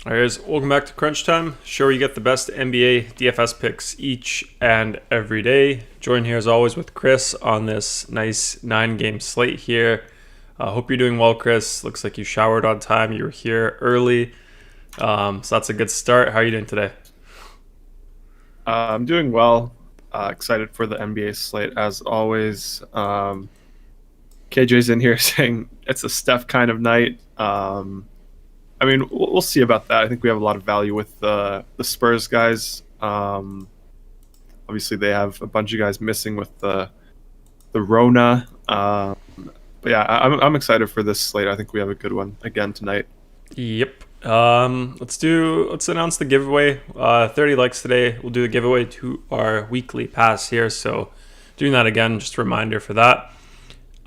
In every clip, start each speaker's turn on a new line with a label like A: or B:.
A: Alright guys, welcome back to Crunch Time, show where you get the best NBA DFS picks each and every day. Joined here as always with Chris on this nice 9-game slate here. Hope you're doing well, Chris. Looks like you showered on time, you were here early. So that's a good start. How are you doing today?
B: I'm doing well. Excited for the NBA slate as always. KJ's in here saying it's a Steph kind of night. I mean, we'll see about that. I think we have a lot of value with the Spurs guys. Obviously, they have a bunch of guys missing with the Rona. But yeah, I'm excited for this slate. I think we have a good one again tonight.
A: Yep. Let's announce the giveaway. 30 likes today. We'll do the giveaway to our weekly pass here. So doing that again, just a reminder for that.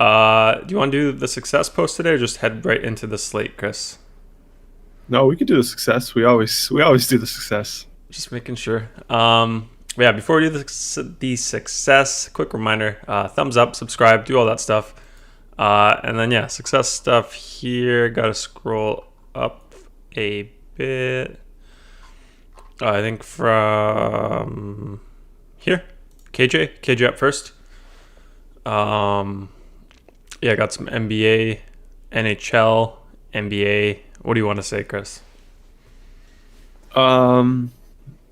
A: Do you want to do the success post today or just head right into the slate, Chris?
B: No, we could do the success. We always do the success.
A: Just making sure. Yeah, before we do the success, quick reminder, thumbs up, subscribe, do all that stuff. And then yeah, success stuff here. Got to scroll up a bit. I think from here, KJ up first. Yeah, I got some NBA, NHL, NBA. What do you want to say, Chris?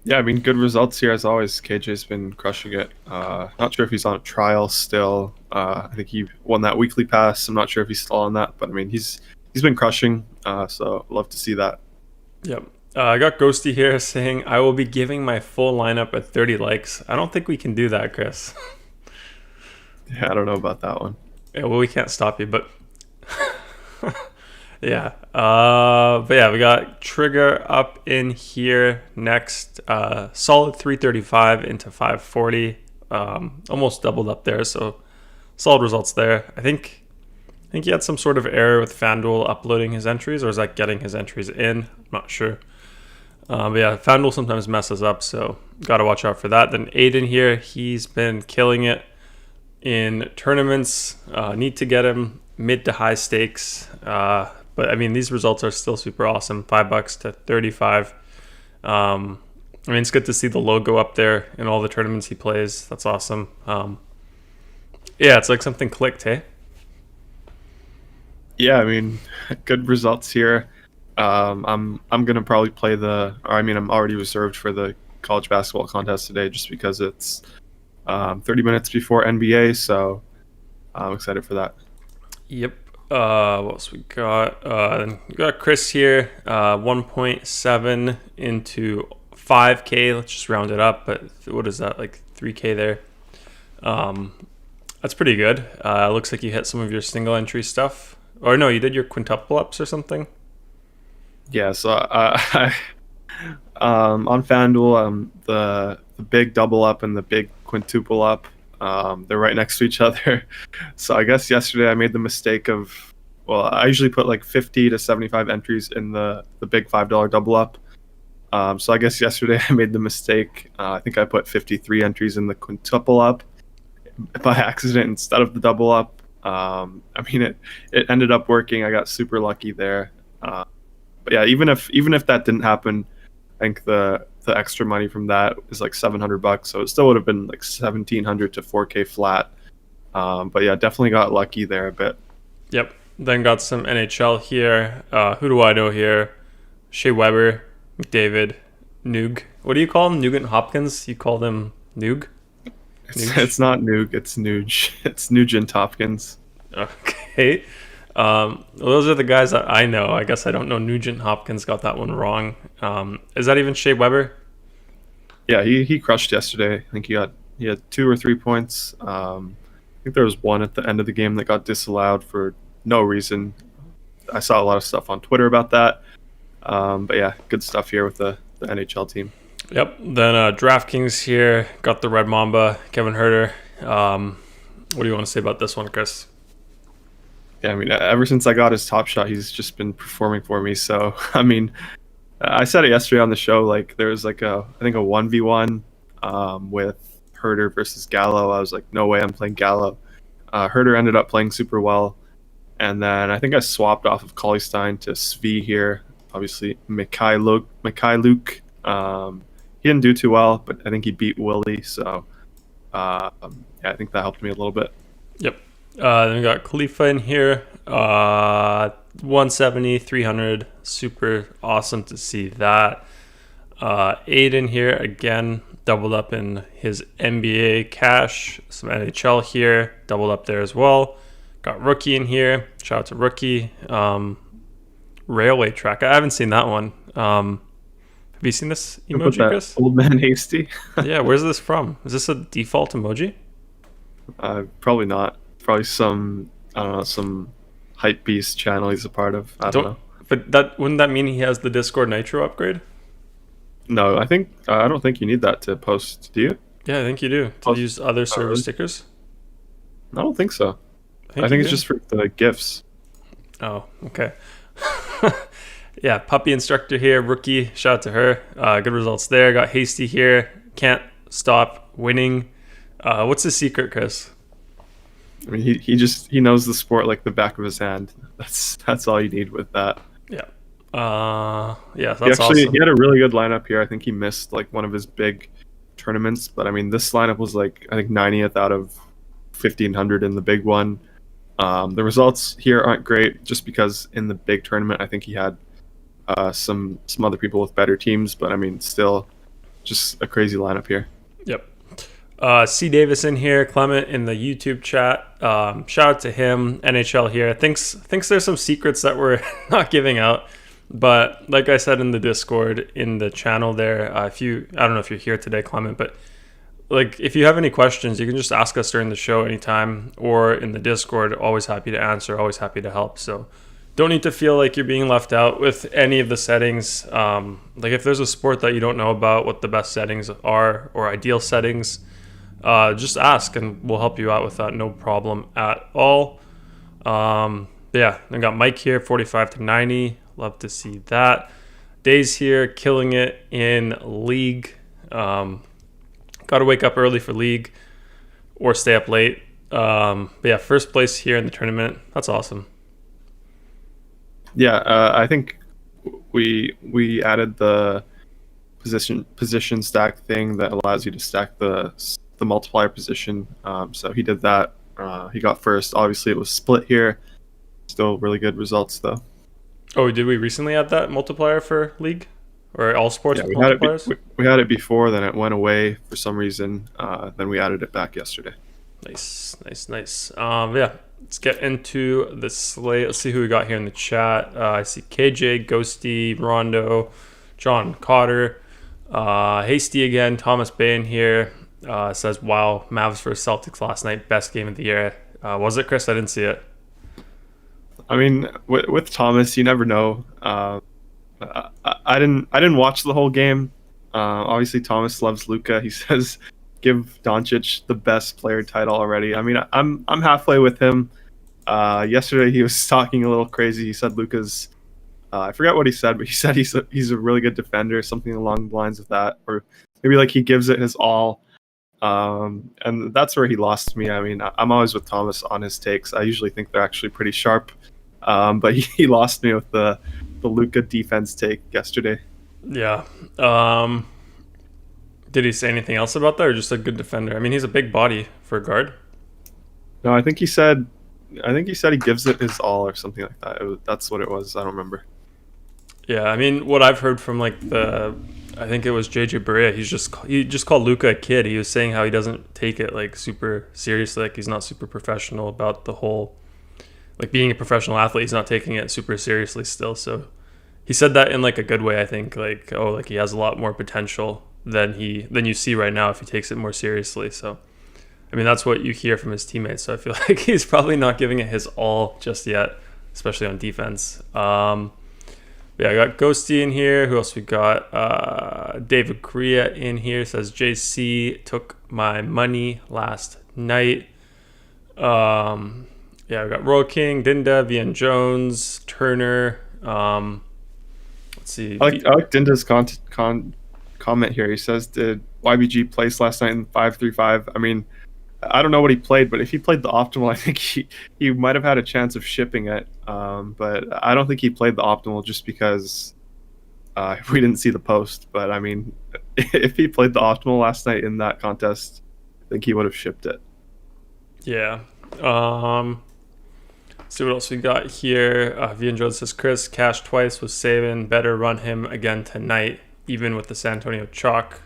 B: Yeah, I mean, good results here as always. KJ's been crushing it. Not sure if he's on a trial still. I think he won that weekly pass. I'm not sure if he's still on that, but I mean, he's been crushing. So love to see that.
A: Yep. I got Ghosty here saying, I will be giving my full lineup at 30 likes. I don't think we can do that, Chris.
B: Yeah, I don't know about that one.
A: Yeah, well, we can't stop you, but yeah. But yeah, we got Trigger up in here next. Solid 335 into 540. Almost doubled up there, so solid results there. I think he had some sort of error with FanDuel uploading his entries, or is that getting his entries in? I'm not sure. But yeah, FanDuel sometimes messes up, so got to watch out for that. Then Aiden here, he's been killing it in tournaments. Need to get him mid to high stakes. But I mean, these results are still super awesome. $5 to 35. I mean, it's good to see the logo up there in all the tournaments he plays. That's awesome. Yeah, it's like something clicked, hey?
B: Yeah, I mean, good results here. I'm gonna probably play I'm already reserved for the college basketball contest today, just because it's 30 minutes before NBA, so I'm excited for that.
A: Yep. What else we got? Then we got Chris here, 1.7 into 5K. Let's just round it up. But what is that? Like 3K there. That's pretty good. Looks like you hit some of your single entry stuff. Or no, you did your quintuple ups or something.
B: Yeah, so on FanDuel, the big double up and the big quintuple up, they're right next to each other. So I guess yesterday I made the mistake of, well, I usually put like 50 to 75 entries in the big $5 double up. So I guess yesterday I made the mistake. I think I put 53 entries in the quintuple up by accident instead of the double up. I mean, it ended up working. I got super lucky there. But yeah, even if that didn't happen, I think the extra money from that is like $700, so it still would have been like 1,700 to 4K flat. But yeah, definitely got lucky there a bit.
A: Yep. Then got some NHL here. Who do I know here? Shea Weber, McDavid, Noog. What do you call him? Nugent Hopkins? You call them Noog?
B: It's not Noog, it's Nuge. It's Nugent Hopkins.
A: Okay. Those are the guys that I know. I guess I don't know. Nugent Hopkins got that one wrong. Is that even Shea Weber?
B: Yeah, he crushed yesterday. I think he had 2 or 3 points. I think there was one at the end of the game that got disallowed for no reason. I saw a lot of stuff on Twitter about that. But yeah, good stuff here with the NHL team.
A: Yep. Then DraftKings here got the Red Mamba, Kevin Herter. What do you want to say about this one, Chris?
B: Yeah, I mean, ever since I got his top shot, he's just been performing for me. So, I mean, I said it yesterday on the show. Like, there was like I think a 1v1 with Herter versus Gallo. I was like, no way, I'm playing Gallo. Herter ended up playing super well, and then I think I swapped off of Cauley-Stein to Svi here. Obviously, Mikhailuk. He didn't do too well, but I think he beat Willie. So, yeah, I think that helped me a little bit.
A: Yep. Then we got Khalifa in here, 170, 300. Super awesome to see that. Aiden here again, doubled up in his NBA cash. Some NHL here, doubled up there as well. Got Rookie in here. Shout out to Rookie. Railway track. I haven't seen that one. Have you seen this emoji, Chris?
B: Old man hasty.
A: Yeah, where's this from? Is this a default emoji?
B: Probably not. Probably some, I don't know, some hype beast channel he's a part of. I don't know.
A: But wouldn't that mean he has the Discord Nitro upgrade?
B: No, I don't think you need that to post. Do you?
A: Yeah, I think you do. To use other server stickers?
B: I don't think so. I think it's just for the GIFs.
A: Oh, okay. Yeah, Puppy Instructor here, Rookie. Shout out to her. Good results there. Got Hasty here. Can't stop winning. What's the secret, Chris?
B: I mean, he knows the sport like the back of his hand. That's all you need with that.
A: Yeah. Yeah,
B: He
A: that's awesome.
B: had a really good lineup here. I think he missed like one of his big tournaments, but I mean this lineup was like I think 90th out of 1500 in the big one. The results here aren't great just because in the big tournament I think he had some other people with better teams, but I mean still just a crazy lineup here.
A: Yep. C. Davis in here, Clement in the YouTube chat. Shout out to him. NHL here. Thinks there's some secrets that we're not giving out, but like I said in the Discord in the channel there, I don't know if you're here today, Clement, but like if you have any questions, you can just ask us during the show anytime or in the Discord. Always happy to answer. Always happy to help. So don't need to feel like you're being left out with any of the settings. Like if there's a sport that you don't know about, what the best settings are or ideal settings, just ask and we'll help you out with that. No problem at all. Yeah, I got Mike here, 45 to 90. Love to see that. Days here, killing it in league. Got to wake up early for league or stay up late. But yeah, first place here in the tournament. That's awesome.
B: Yeah, I think we added the position stack thing that allows you to stack the multiplier position. So he did that. He got first. Obviously, it was split here. Still really good results though.
A: Oh, did we recently add that multiplier for league or all sports
B: Yeah,
A: with multipliers?
B: we had it before. Then it went away for some reason. Then we added it back yesterday.
A: Nice. Yeah, let's get into the slate. Let's see who we got here in the chat. I see KJ, Ghosty, Rondo, John Cotter, Hasty again, Thomas Bay in here. Says, wow, Mavs versus Celtics last night, best game of the year. Was it, Chris? I didn't see it.
B: I mean, with Thomas, you never know. I didn't watch the whole game. Obviously, Thomas loves Luka. He says, "Give Doncic the best player title already." I mean, I'm halfway with him. Yesterday, he was talking a little crazy. He said Luka's. I forgot what he said, but he said he's a really good defender, something along the lines of that, or maybe like he gives it his all. And that's where he lost me. I mean, I'm always with Thomas on his takes. I usually think they're actually pretty sharp. But he lost me with the Luka defense take yesterday.
A: Yeah. Did he say anything else about that or just a good defender? I mean, he's a big body for a guard.
B: No, I think he said he gives it his all or something like that. That's what it was. I don't remember.
A: Yeah, I mean, what I've heard from like I think it was JJ Barea. He just called Luka a kid. He was saying how he doesn't take it like super seriously. Like he's not super professional about the whole, like being a professional athlete. He's not taking it super seriously still. So he said that in like a good way. I think like like he has a lot more potential than you see right now if he takes it more seriously. So I mean that's what you hear from his teammates. So I feel like he's probably not giving it his all just yet, especially on defense. Yeah, I got Ghosty in here. Who else we got? David Korea in here says JC took my money last night. Yeah, we got Royal King, Dinda, Vian Jones, Turner. Let's see.
B: I like Dinda's comment here. He says, "Did YBG place last night in 5-3-5?" I mean, I don't know what he played, but if he played the optimal, I think he might have had a chance of shipping it. But I don't think he played the optimal just because we didn't see the post. But I mean, if he played the optimal last night in that contest, I think he would have shipped it.
A: Yeah. See what else we got here. Vian Jones says, Chris, cash twice with Saban. Better run him again tonight, even with the San Antonio chalk.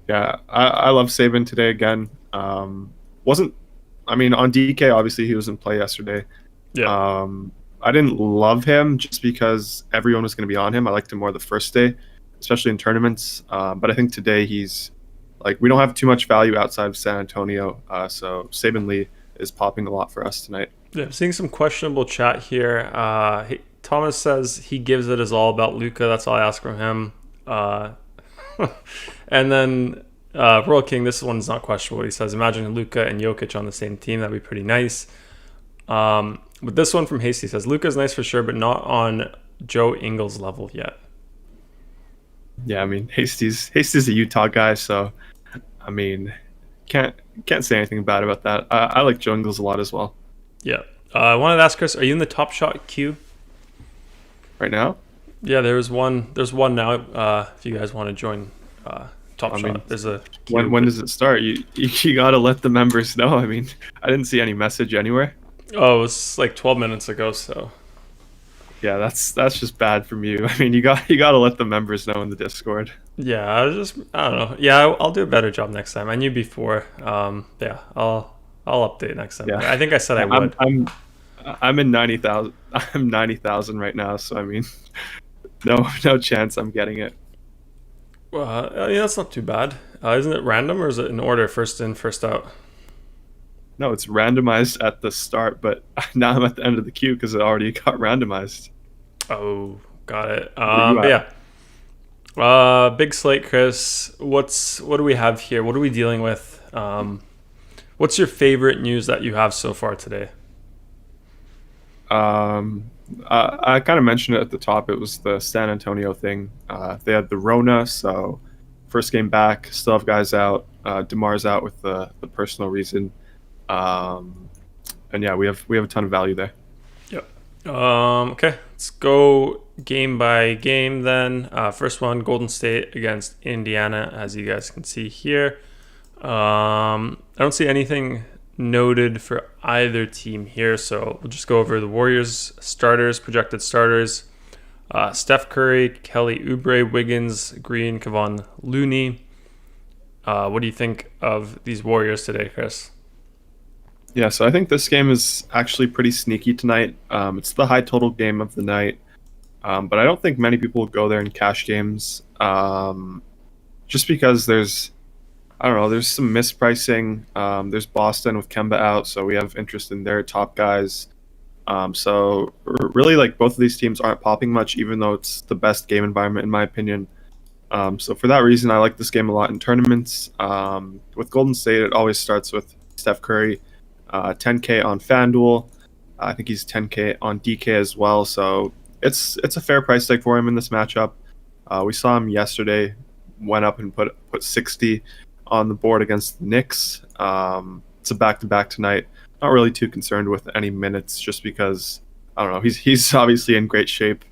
B: Yeah, I love Saban today again. On DK, obviously he was in play yesterday.
A: Yeah.
B: I didn't love him just because everyone was going to be on him. I liked him more the first day, especially in tournaments. But I think today he's like, we don't have too much value outside of San Antonio. So Saban Lee is popping a lot for us tonight.
A: Yeah, I'm seeing some questionable chat here. Thomas says he gives it his all about Luka. That's all I ask from him. And then Royal King, this one's not questionable. He says, imagine Luka and Jokic on the same team. That'd be pretty nice. But this one from Hasty says, Luka's nice for sure, but not on Joe Ingles level yet.
B: Yeah, I mean, Hasty's a Utah guy, so I mean, can't say anything bad about that. I like Joe Ingles a lot as well.
A: Yeah. I wanted to ask Chris, are you in the Top Shot queue?
B: Right now?
A: Yeah, there's one. There's one now. If you guys want to join, Top
B: I mean,
A: Shot, there's a
B: when
A: queue.
B: when does it start? You gotta let the members know. I mean, I didn't see any message anywhere.
A: Oh, it was like 12 minutes ago. So
B: Yeah, that's just bad from you. I mean, you gotta let the members know in the Discord.
A: yeah, I don't know. Yeah, I'll do a better job next time. I knew before. Yeah, I'll update next time.
B: Yeah,
A: I think I said I
B: I'm
A: would.
B: I'm I'm in 90,000. I'm 90,000 right now. So I mean, no chance I'm getting it.
A: Yeah, that's not too bad. Isn't it random or is it in order, first in, first out?
B: No, it's randomized at the start, but now I'm at the end of the queue because it already got randomized.
A: Oh, got it.
B: Where you
A: But
B: at?
A: yeah, big slate, Chris. What do we have here? What are we dealing with? What's your favorite news that you have so far today?
B: I kind of mentioned it at the top. It was the San Antonio thing. They had the Rona, so first game back, still have guys out. Demar's out with the personal reason. Um, and yeah, we have a ton of value there.
A: Yep. Okay, let's go game by game then. First one, Golden State against Indiana, as you guys can see here. I don't see anything noted for either team here, so we'll just go over the Warriors starters, projected starters. Steph Curry, Kelly Oubre, Wiggins, Green, Kevon Looney. What do you think of these Warriors today, Chris?
B: Yeah, so I think this game is actually pretty sneaky tonight. It's the high total game of the night, but I don't think many people will go there in cash games, just because I don't know, there's some mispricing. There's Boston with Kemba out, so we have interest in their top guys. Really, like both of these teams aren't popping much, even though it's the best game environment in my opinion. So for that reason, I like this game a lot in tournaments. With Golden State, it always starts with Steph Curry, 10K on FanDuel. I think he's 10K on DK as well. So it's a fair price tag for him in this matchup. We saw him yesterday, went up and put 60 on the board against the Knicks. It's a back-to-back tonight. Not really too concerned with any minutes, just because I don't know. He's obviously in great shape.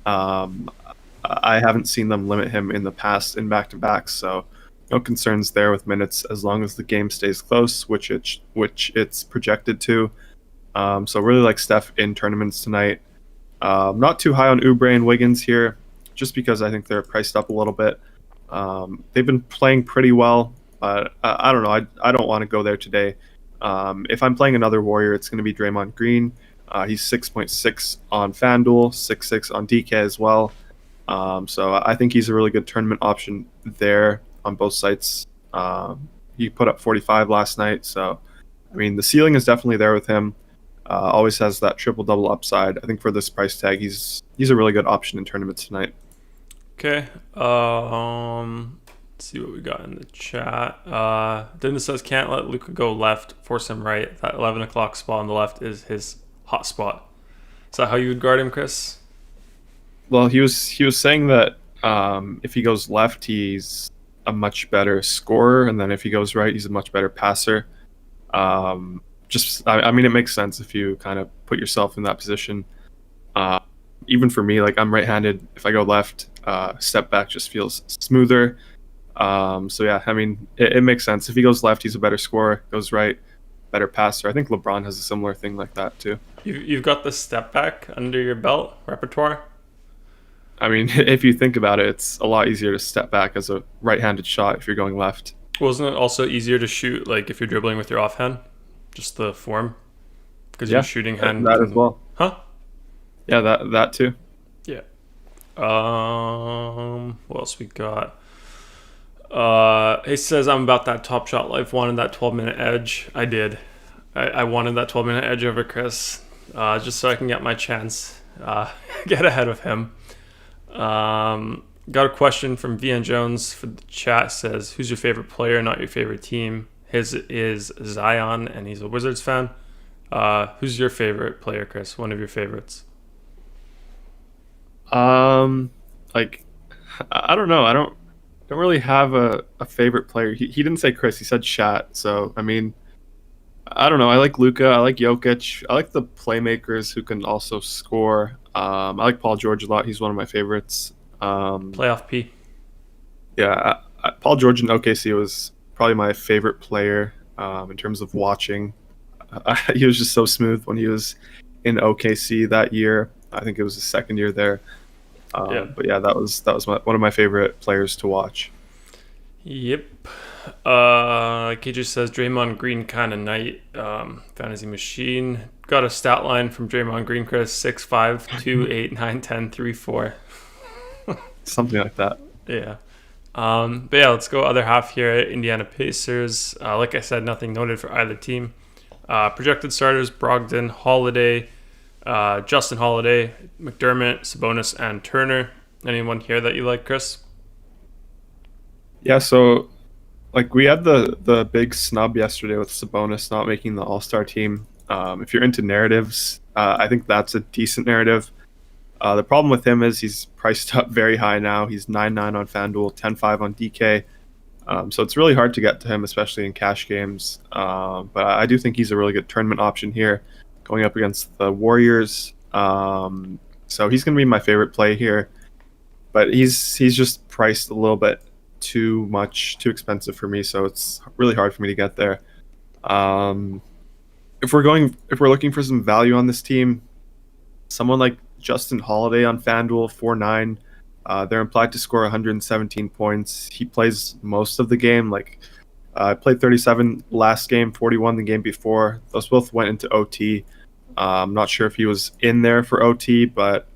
B: I haven't seen them limit him in the past in back-to-backs, so no concerns there with minutes as long as the game stays close, which it's projected to. So really like Steph in tournaments tonight. Not too high on Oubre and Wiggins here, just because I think they're priced up a little bit. They've been playing pretty well, but I don't know. I don't want to go there today. If I'm playing another Warrior, it's going to be Draymond Green. He's 6.6 on FanDuel, 6.6 on DK as well. So I think he's a really good tournament option there on both sites. He put up 45 last night, so I mean the ceiling is definitely there with him. Always has that triple-double upside. I think for this price tag, he's a really good option in tournaments tonight.
A: Okay. Let's see what we got in the chat. Dennis says can't let Luka go left, force him right. That 11 o'clock spot on the left is his hot spot. Is that how you would guard him, Chris?
B: Well, he was saying that if he goes left, he's a much better scorer, and then if he goes right, he's a much better passer. I mean, it makes sense if you kind of put yourself in that position. Even for me, like I'm right-handed. If I go left, step back just feels smoother. So yeah, I mean, it makes sense. If he goes left, he's a better scorer. Goes right, better passer. I think LeBron has a similar thing like that too.
A: You've got the step back under your belt repertoire.
B: I mean, if you think about it, it's a lot easier to step back as a right-handed shot if you're going left.
A: Wasn't it also easier to shoot like if you're dribbling with your offhand? Just the form? Because
B: Yeah,
A: you're shooting hand.
B: that as well.
A: Huh?
B: Yeah, that too.
A: Yeah. What else we got? He says I'm about that Top Shot life. Wanted that 12-minute edge. I did. I wanted that 12-minute edge over Chris, just so I can get my chance, get ahead of him. Got a question from VN Jones for the chat. Says, who's your favorite player, not your favorite team? His is Zion, and he's a Wizards fan. Who's your favorite player, Chris? One of your favorites?
B: Like I don't know. I don't really have a favorite player. He didn't say Chris. He said Shat. So I mean, I don't know. I like Luka. I like Jokic. I like the playmakers who can also score. I like Paul George a lot. He's one of my favorites.
A: Playoff P.
B: Yeah, Paul George in OKC was probably my favorite player in terms of watching. He was just so smooth when he was in OKC that year. I think it was his second year there. But yeah, that was one of my favorite players to watch.
A: Yep. KJ says Draymond Green kind of night. Fantasy machine. Got a stat line from Draymond Green, Chris. 6'5", 2, 8, 9, 10, 3, 4.
B: Something like that.
A: Yeah. But yeah, let's go other half here. Indiana Pacers. Like I said, nothing noted for either team. Projected starters: Brogdon, Holiday, Justin Holiday, McDermott, Sabonis, and Turner. Anyone here that you like, Chris?
B: Yeah, so like we had the big snub yesterday with Sabonis not making the All-Star team. If you're into narratives, I think that's a decent narrative. The problem with him is he's priced up very high now. He's 9-9 on FanDuel, 10-5 on DK. So it's really hard to get to him, especially in cash games. But I do think he's a really good tournament option here, going up against the Warriors. So he's going to be my favorite play here. But he's just priced a little bit too expensive for me, so it's really hard for me to get there. If we're looking for some value on this team, someone like Justin Holiday on FanDuel, 4-9. They're implied to score 117 points. He plays most of the game. Played 37 last game, 41 the game before. Those both went into OT. I'm not sure if he was in there for OT, but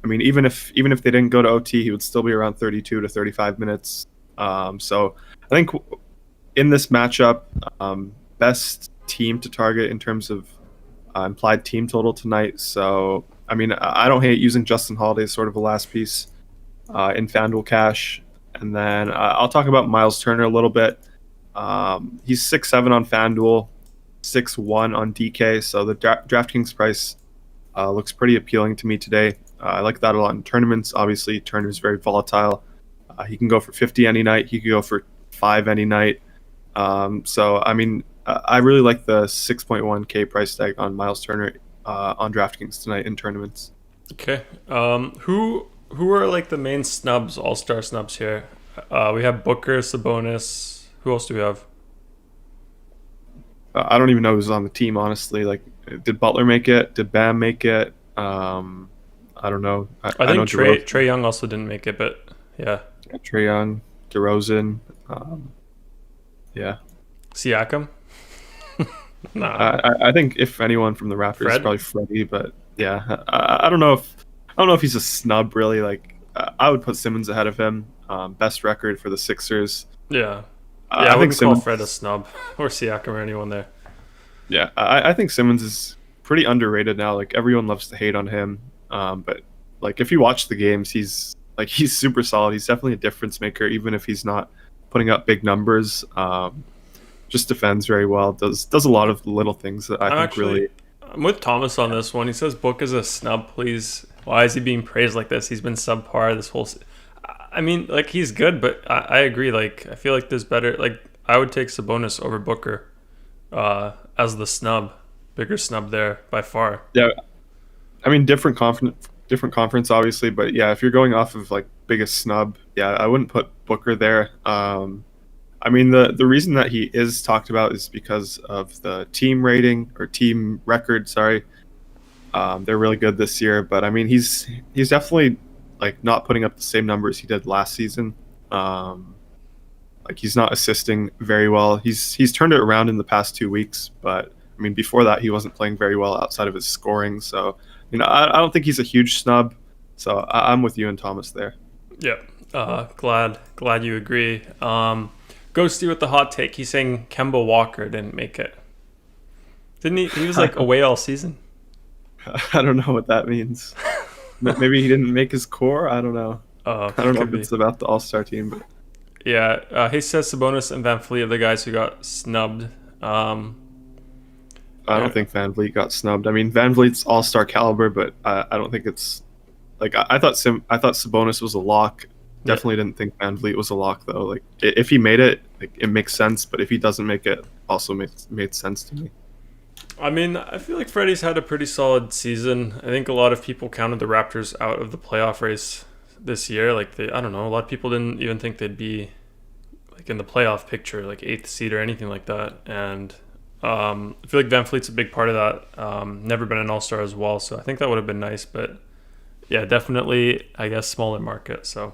B: I mean, even if they didn't go to OT, he would still be around 32 to 35 minutes. So I think in this matchup, best team to target in terms of implied team total tonight. So I mean, I don't hate using Justin Holiday as sort of a last piece in FanDuel cash. And then I'll talk about Miles Turner a little bit. He's 6'7" on FanDuel, 6'1" on DK. So the DraftKings price looks pretty appealing to me today. I like that a lot in tournaments. Obviously, Turner is very volatile. He can go for 50 any night. He could go for 5 any night. So, I mean, I really like the 6.1K price tag on Miles Turner on DraftKings tonight in tournaments.
A: Okay. Who are like the main snubs, all-star snubs here? We have Booker, Sabonis. Who else do we have?
B: I don't even know who's on the team, honestly. Like, did Butler make it? Did Bam make it? I don't know.
A: I think Trey Young also didn't make it, but yeah.
B: Trey Young, DeRozan. Yeah.
A: Siakam? No.
B: I think if anyone from the Raptors,
A: Fred?
B: probably Freddie. But yeah, I don't know if he's a snub really. Like I would put Simmons ahead of him. Best record for the Sixers.
A: Yeah.
B: I
A: wouldn't
B: think
A: call
B: Simmons,
A: Fred a snub or Siakam or anyone there.
B: Yeah, I think Simmons is pretty underrated now. Like everyone loves to hate on him, but like if you watch the games, he's super solid. He's definitely a difference maker, even if he's not putting up big numbers. Just defends very well. Does a lot of little things that I think really.
A: I'm with Thomas on this one. He says Book is a snub, please. Why is he being praised like this? He's been subpar this whole. I mean, like he's good, but I agree. Like I feel like there's better. Like I would take Sabonis over Booker, as the snub, bigger snub there by far.
B: Yeah, I mean different conference obviously, but yeah, if you're going off of like biggest snub, yeah, I wouldn't put Booker there. I mean the reason that he is talked about is because of the team rating or team record. Sorry, they're really good this year, but I mean he's definitely like not putting up the same numbers he did last season. Like he's not assisting very well. He's turned it around in the past 2 weeks, but I mean before that he wasn't playing very well outside of his scoring. So you know I don't think he's a huge snub. So I'm with you and Thomas there.
A: Yeah, glad you agree. Ghosty with the hot take. He's saying Kemba Walker didn't make it. Didn't he? He was like away all season.
B: I don't know what that means. Maybe he didn't make his core. I don't know. I don't know if it's about the All-Star team, but
A: yeah. He says Sabonis and Van Fleet are the guys who got snubbed.
B: I don't think Van Vliet got snubbed. I mean, Van Vliet's All-Star caliber, but I don't think it's like I thought Sabonis was a lock. Definitely didn't think Van Vliet was a lock though. Like if he made it, like, it makes sense. But if he doesn't make it, also made sense to me.
A: I mean, I feel like Freddie's had a pretty solid season. I think a lot of people counted the Raptors out of the playoff race this year. Like I don't know, a lot of people didn't even think they'd be like in the playoff picture, like eighth seed or anything like that. And I feel like Van Fleet's a big part of that. Never been an All-Star as well, so I think that would have been nice. But yeah, definitely, I guess, smaller market. So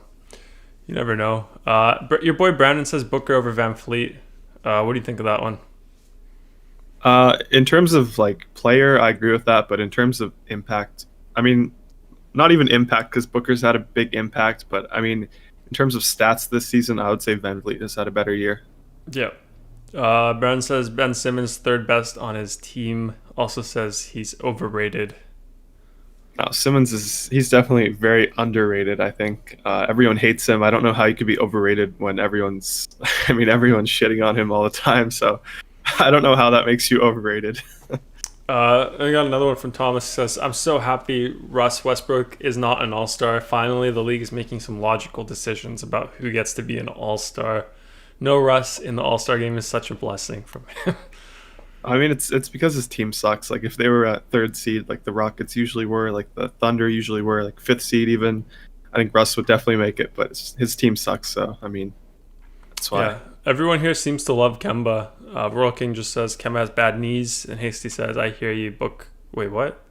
A: you never know. Your boy Brandon says Booker over Van Fleet. What do you think of that one?
B: In terms of like player, I agree with that, but in terms of impact, I mean, not even impact because Booker's had a big impact, but I mean, in terms of stats this season, I would say Van Vliet has had a better year.
A: Yeah. Brandon says Ben Simmons third best on his team. Also says he's overrated.
B: No, he's definitely very underrated. I think everyone hates him. I don't know how he could be overrated when everyone's shitting on him all the time. So I don't know how that makes you overrated.
A: I got another one from Thomas. Says, I'm so happy Russ Westbrook is not an all-star. Finally, the league is making some logical decisions about who gets to be an all-star. No Russ in the all-star game is such a blessing from him.
B: I mean, it's because his team sucks. Like if they were at third seed, like the Rockets usually were, like the Thunder usually were, like fifth seed even, I think Russ would definitely make it. But his team sucks, so I mean, that's why. Yeah.
A: Everyone here seems to love Kemba. Royal King just says Kemba has bad knees, and Hasty says, I hear you, Book. Wait, what?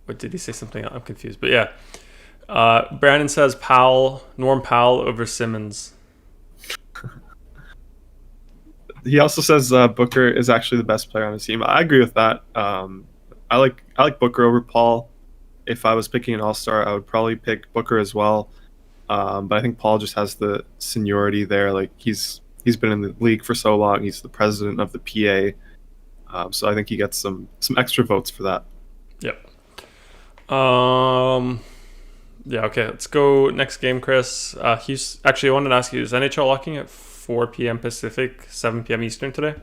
A: What did he say? Something? I'm confused. But yeah. Brandon says Norm Powell over Simmons.
B: He also says Booker is actually the best player on his team. I agree with that. I like Booker over Paul. If I was picking an all-star, I would probably pick Booker as well. But I think Paul just has the seniority there. Like he's been in the league for so long. He's the president of the PA. So I think he gets some extra votes for that.
A: Yep. Yeah, okay. Let's go next game, Chris. Actually, I wanted to ask you, is NHL locking at 4 p.m. Pacific, 7 p.m. Eastern today?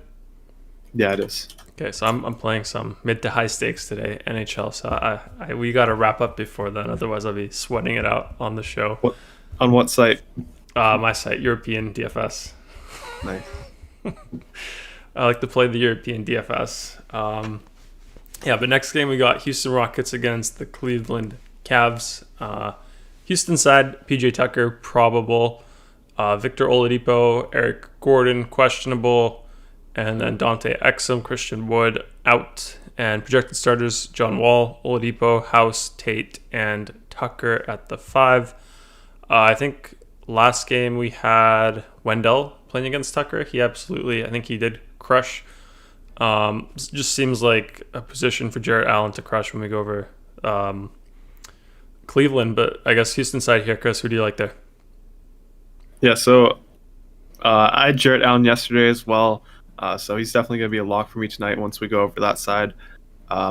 B: Yeah, it is.
A: Okay, so I'm playing some mid to high stakes today, NHL. So we got to wrap up before then. Otherwise, I'll be sweating it out on the show.
B: On what site?
A: My site, European DFS.
B: Nice.
A: I like to play the European DFS. Yeah, but next game we got Houston Rockets against the Cleveland Cavs. Houston side, PJ Tucker, probable. Victor Oladipo, Eric Gordon, questionable. And then Dante Exum, Christian Wood, out. And projected starters, John Wall, Oladipo, House, Tate, and Tucker at the 5. I think last game we had Wendell playing against Tucker. I think he did crush. Just seems like a position for Jarrett Allen to crush when we go over Cleveland. But I guess Houston side here, Chris, who do you like there?
B: Yeah, so I had Jarrett Allen yesterday as well. So he's definitely going to be a lock for me tonight once we go over that side.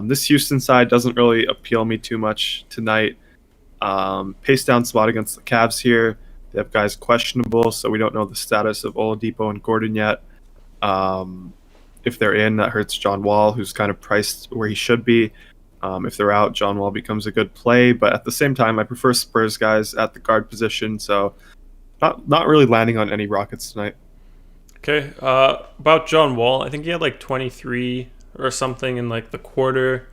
B: This Houston side doesn't really appeal me too much tonight. Pace down spot against the Cavs here. They have guys questionable, so we don't know the status of Oladipo and Gordon yet. If they're in, that hurts John Wall, who's kind of priced where he should be. If they're out, John Wall becomes a good play. But at the same time, I prefer Spurs guys at the guard position, so not really landing on any Rockets tonight.
A: Okay, about John Wall, I think he had like 23 or something in like the quarter.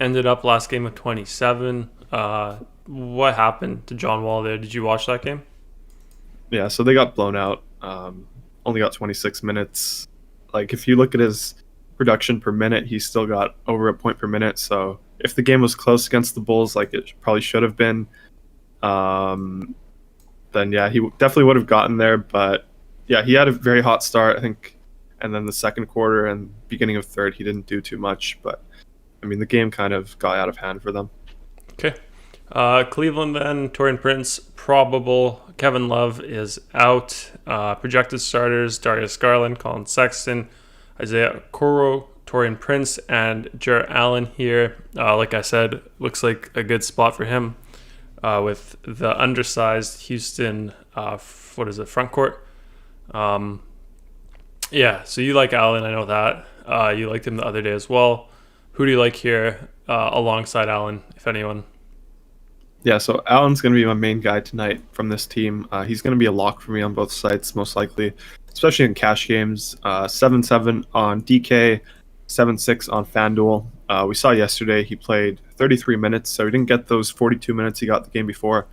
A: Ended up last game with 27. What happened to John Wall there? Did you watch that game?
B: Yeah, so they got blown out. Only got 26 minutes. Like if you look at his production per minute, he still got over a point per minute. So if the game was close against the Bulls, like it probably should have been, then yeah, he definitely would have gotten there. But yeah, he had a very hot start, I think, and then the second quarter and beginning of third, he didn't do too much. But I mean, the game kind of got out of hand for them.
A: Okay. Cleveland then, Taurean Prince, probable. Kevin Love is out. Projected starters, Darius Garland, Colin Sexton, Isaiah Okoro, Taurean Prince, and Jarrett Allen here. Like I said, looks like a good spot for him with the undersized Houston, front court. Yeah, so you like Allen, I know that. You liked him the other day as well. Who do you like here alongside Allen, if anyone?
B: Yeah, so Allen's going to be my main guy tonight from this team. He's going to be a lock for me on both sites, most likely, especially in cash games. 7-7 on DK, 7-6 on FanDuel. We saw yesterday he played 33 minutes, so he didn't get those 42 minutes he got the game before,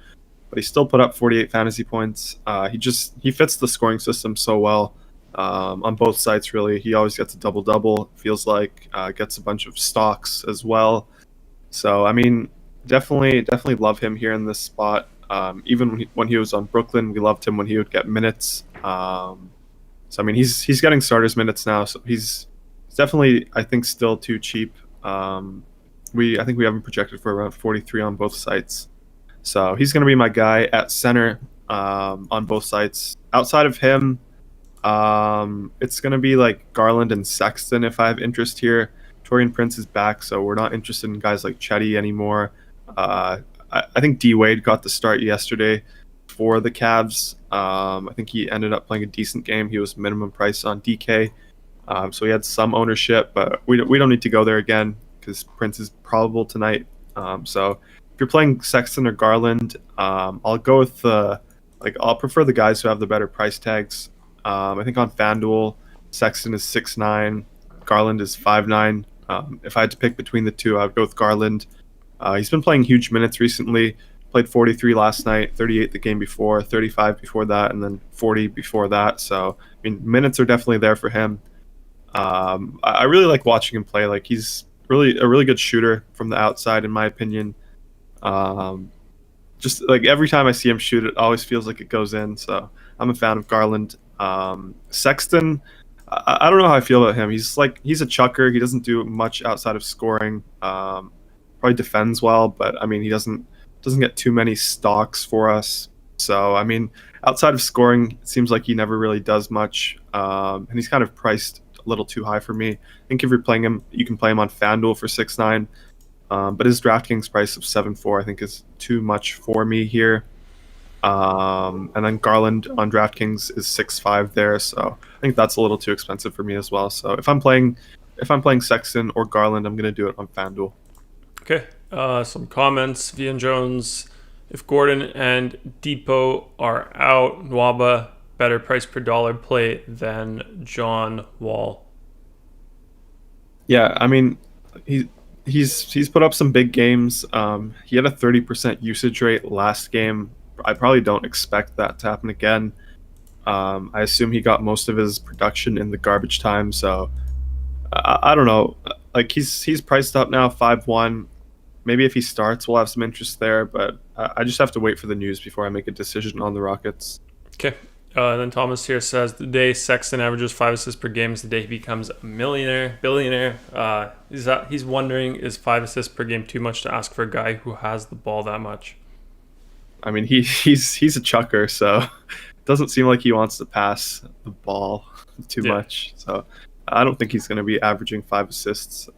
B: but he still put up 48 fantasy points. He fits the scoring system so well on both sides, really. He always gets a double-double, feels like, gets a bunch of stocks as well. So, I mean, definitely love him here in this spot. Even when he was on Brooklyn, we loved him when he would get minutes. So, I mean, he's getting starters minutes now, so he's definitely, I think, still too cheap. I think we have him projected for around 43 on both sites. So he's going to be my guy at center on both sites. Outside of him, it's going to be like Garland and Sexton if I have interest here. Taurean Prince is back, so we're not interested in guys like Chetty anymore. I think D Wade got the start yesterday for the Cavs. I think he ended up playing a decent game. He was minimum price on DK, so he had some ownership, but we don't need to go there again because Prince is probable tonight. So if you're playing Sexton or Garland, I'll go with I'll prefer the guys who have the better price tags. I think on FanDuel, Sexton is 6'9", Garland is 5'9". If I had to pick between the two, I would go with Garland. He's been playing huge minutes recently. Played 43 last night, 38 the game before, 35 before that, and then 40 before that. So, I mean, minutes are definitely there for him. I really like watching him play. Like, he's a really good shooter from the outside, in my opinion. Just like every time I see him shoot, it always feels like it goes in. So I'm a fan of Garland. Sexton, I don't know how I feel about him. He's a chucker. He doesn't do much outside of scoring. Probably defends well, but I mean, he doesn't get too many stocks for us. So I mean, outside of scoring, it seems like he never really does much. And he's kind of priced a little too high for me. I think if you're playing him, you can play him on FanDuel for 6'9". But his DraftKings price of 7.4 I think is too much for me here. And then Garland on DraftKings is 6.5 there, so I think that's a little too expensive for me as well. So if I'm playing Sexton or Garland, I'm gonna do it on FanDuel.
A: Okay, some comments. Vian Jones, if Gordon and Depot are out, Nwaba better price per dollar play than John Wall.
B: Yeah, I mean, he's put up some big games. He had a 30% usage rate last game. I probably don't expect that to happen again. I assume he got most of his production in the garbage time, so I don't know. Like he's priced up now, 5-1. Maybe if he starts, we'll have some interest there, but I just have to wait for the news before I make a decision on the Rockets.
A: Okay. Then Thomas here says the day Sexton averages 5 assists per game is the day he becomes a billionaire. He's wondering, is 5 assists per game too much to ask for a guy who has the ball that much?
B: I mean, he's a chucker, so it doesn't seem like he wants to pass the ball too much. So I don't think he's going to be averaging 5 assists.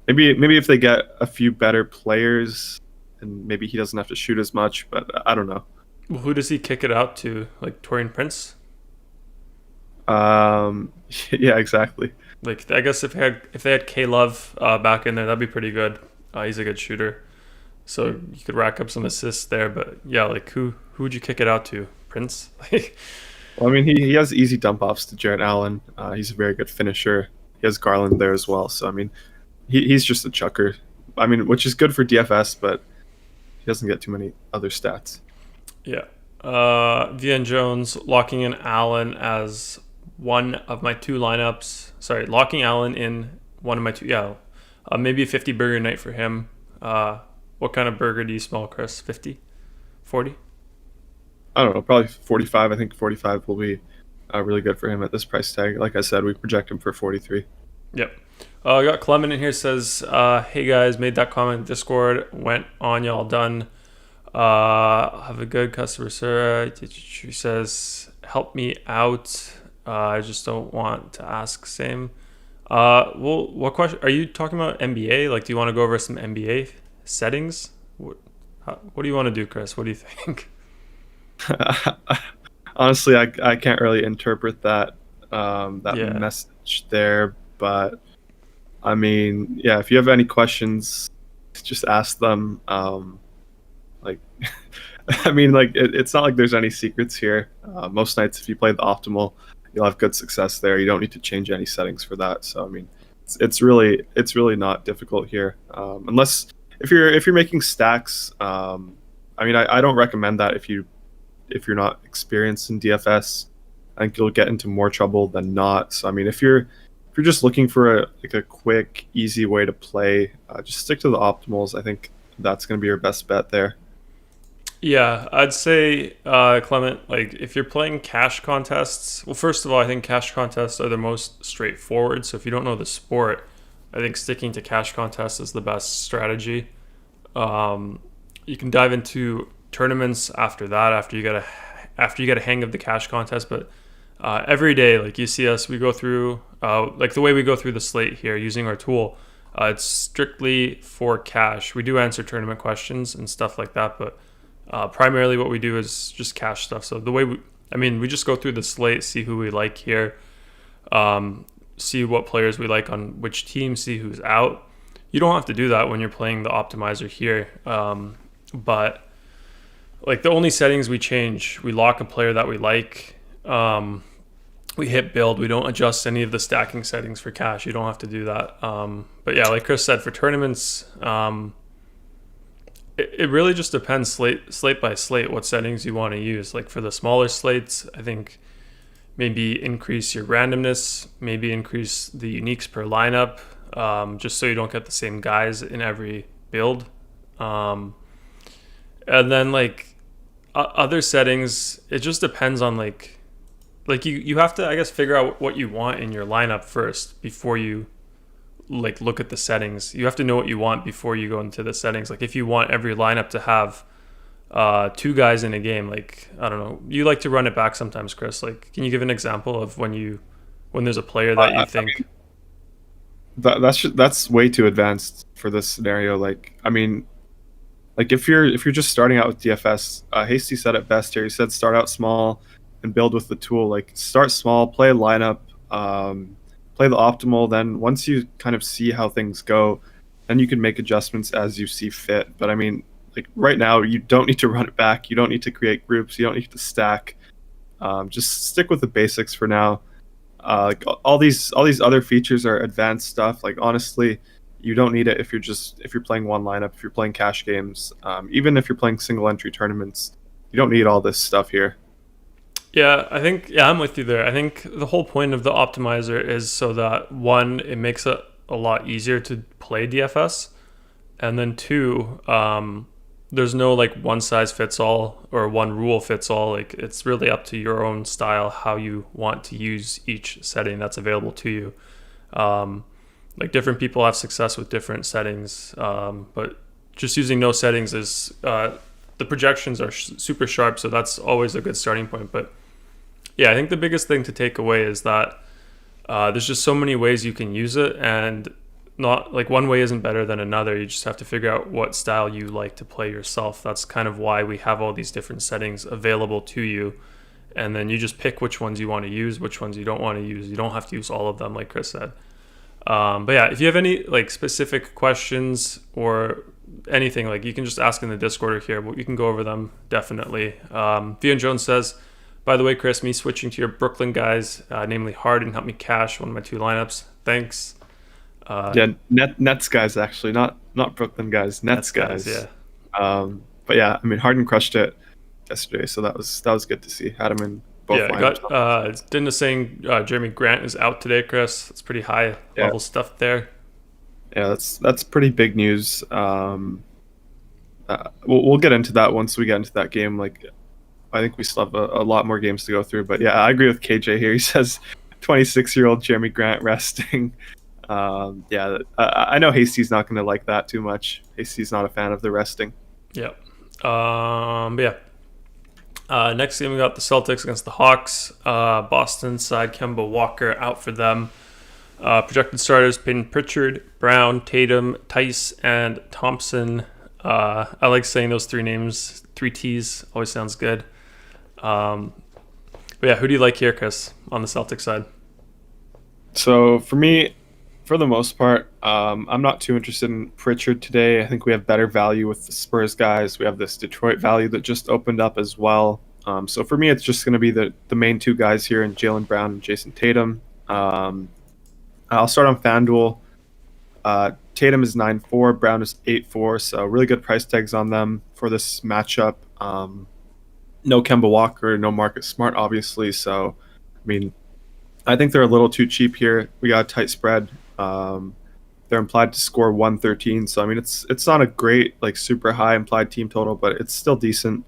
B: Maybe if they get a few better players, and maybe he doesn't have to shoot as much. But I don't know.
A: Well, who does he kick it out to? Like Taurean Prince?
B: Yeah, exactly.
A: Like I guess if they had K Love back in there, that'd be pretty good. He's a good shooter, so you could rack up some assists there. But yeah, like who would you kick it out to? Prince?
B: Well, I mean, he has easy dump offs to Jarrett Allen. He's a very good finisher. He has Garland there as well. So I mean, he's just a chucker. I mean, which is good for DFS, but he doesn't get too many other stats.
A: Yeah. Vian Jones locking in Allen as one of my two lineups. Sorry, locking Allen in one of my two. Yeah. Maybe a 50 burger night for him. What kind of burger do you smell, Chris? 50? 40?
B: I don't know. Probably 45. I think 45 will be really good for him at this price tag. Like I said, we project him for 43.
A: Yep. I got Clement in here, says, hey guys, made that comment in Discord, went on, y'all done. Have a good customer service. She says, help me out. I just don't want to ask same. Well, what question are you talking about? NBA? Like, do you want to go over some NBA settings? What do you want to do, Chris? What do you think?
B: Honestly, I can't really interpret that message there, but I mean, yeah, if you have any questions, just ask them. I mean, like it's not like there's any secrets here. Most nights, if you play the optimal, you'll have good success there. You don't need to change any settings for that. So I mean, It's really not difficult here, unless if you're making stacks. I mean, I don't recommend that if you're not experienced in DFS. I think you'll get into more trouble than not. So I mean, if you're just looking for a quick, easy way to play, just stick to the optimals. I think that's going to be your best bet there.
A: Yeah, I'd say, Clement, like if you're playing cash contests, well, first of all, I think cash contests are the most straightforward. So if you don't know the sport, I think sticking to cash contests is the best strategy. Um, you can dive into tournaments after that, after you get a hang of the cash contest. But every day, like you see us, we go through like the way we go through the slate here using our tool. It's strictly for cash. We do answer tournament questions and stuff like that, but primarily what we do is just cash stuff. So we just go through the slate, see who we like here, see what players we like on which team, see who's out. You don't have to do that when you're playing the optimizer here, but like the only settings we change, we lock a player that we like. We hit build. We don't adjust any of the stacking settings for cash. You don't have to do that. But yeah, like Chris said, for tournaments, it really just depends slate by slate what settings you want to use. Like for the smaller slates, I think maybe increase your randomness, maybe increase the uniques per lineup, just so you don't get the same guys in every build. And then like other settings, it just depends on like you have to, I guess, figure out what you want in your lineup first before you like look at the settings. You have to know what you want before you go into the settings. Like if you want every lineup to have two guys in a game, like I don't know, you like to run it back sometimes, Chris. Like can you give an example of when there's a player that you think
B: That's way too advanced for this scenario. Like I mean, like if you're just starting out with DFS, Hasty said it best here. He said start out small and build with the tool. Like start small, play a lineup, play the optimal. Then once you kind of see how things go, then you can make adjustments as you see fit. But I mean, like right now, you don't need to run it back. You don't need to create groups. You don't need to stack. Just stick with the basics for now. Like all these other features are advanced stuff. Like honestly, you don't need it if you're playing one lineup, if you're playing cash games, even if you're playing single entry tournaments. You don't need all this stuff here.
A: Yeah, I think, yeah, I'm with you there. I think the whole point of the optimizer is so that one, it makes it a lot easier to play DFS, and then two, there's no like one size fits all or one rule fits all. Like it's really up to your own style how you want to use each setting that's available to you. Like different people have success with different settings, but just using no settings is the projections are super sharp, so that's always a good starting point. But yeah, I think the biggest thing to take away is that there's just so many ways you can use it, and not like one way isn't better than another. You just have to figure out what style you like to play yourself. That's kind of why we have all these different settings available to you, and then you just pick which ones you want to use, which ones you don't want to use. You don't have to use all of them, like Chris said. But yeah, if you have any like specific questions or anything, like you can just ask in the Discord here. You can go over them definitely. Theon Jones says, by the way, Chris, me switching to your Brooklyn guys, namely Harden, helped me cash one of my two lineups. Thanks.
B: Yeah, Nets guys actually, not Brooklyn guys, Nets guys.
A: Yeah.
B: But yeah, I mean Harden crushed it yesterday, so that was good to see. Had him in both lineups.
A: Dennis saying Jeremy Grant is out today, Chris. It's pretty high level stuff there.
B: Yeah, that's pretty big news. We'll get into that once we get into that game. Like, I think we still have a lot more games to go through. But yeah, I agree with KJ here. He says 26-year-old Jeremy Grant resting. Yeah, I know Hasty's not going to like that too much. Hasty's not a fan of the resting.
A: Yeah. But yeah. Next game, we got the Celtics against the Hawks. Boston side, Kemba Walker out for them. Projected starters, Peyton Pritchard, Brown, Tatum, Tice, and Thompson. I like saying those three names. 3 T's always sounds good. But yeah, who do you like here, Chris, on the Celtics side?
B: So for me, for the most part, I'm not too interested in Pritchard today. I think we have better value with the Spurs guys. We have this Detroit value that just opened up as well. So for me, it's just going to be the main two guys here in Jaylen Brown and Jason Tatum. I'll start on FanDuel. Tatum is 9.4, Brown is 8.4, so really good price tags on them for this matchup. No Kemba Walker, no Marcus Smart, obviously. So, I mean, I think they're a little too cheap here. We got a tight spread. They're implied to score 113. So, I mean, it's not a great, like, super high implied team total, but it's still decent.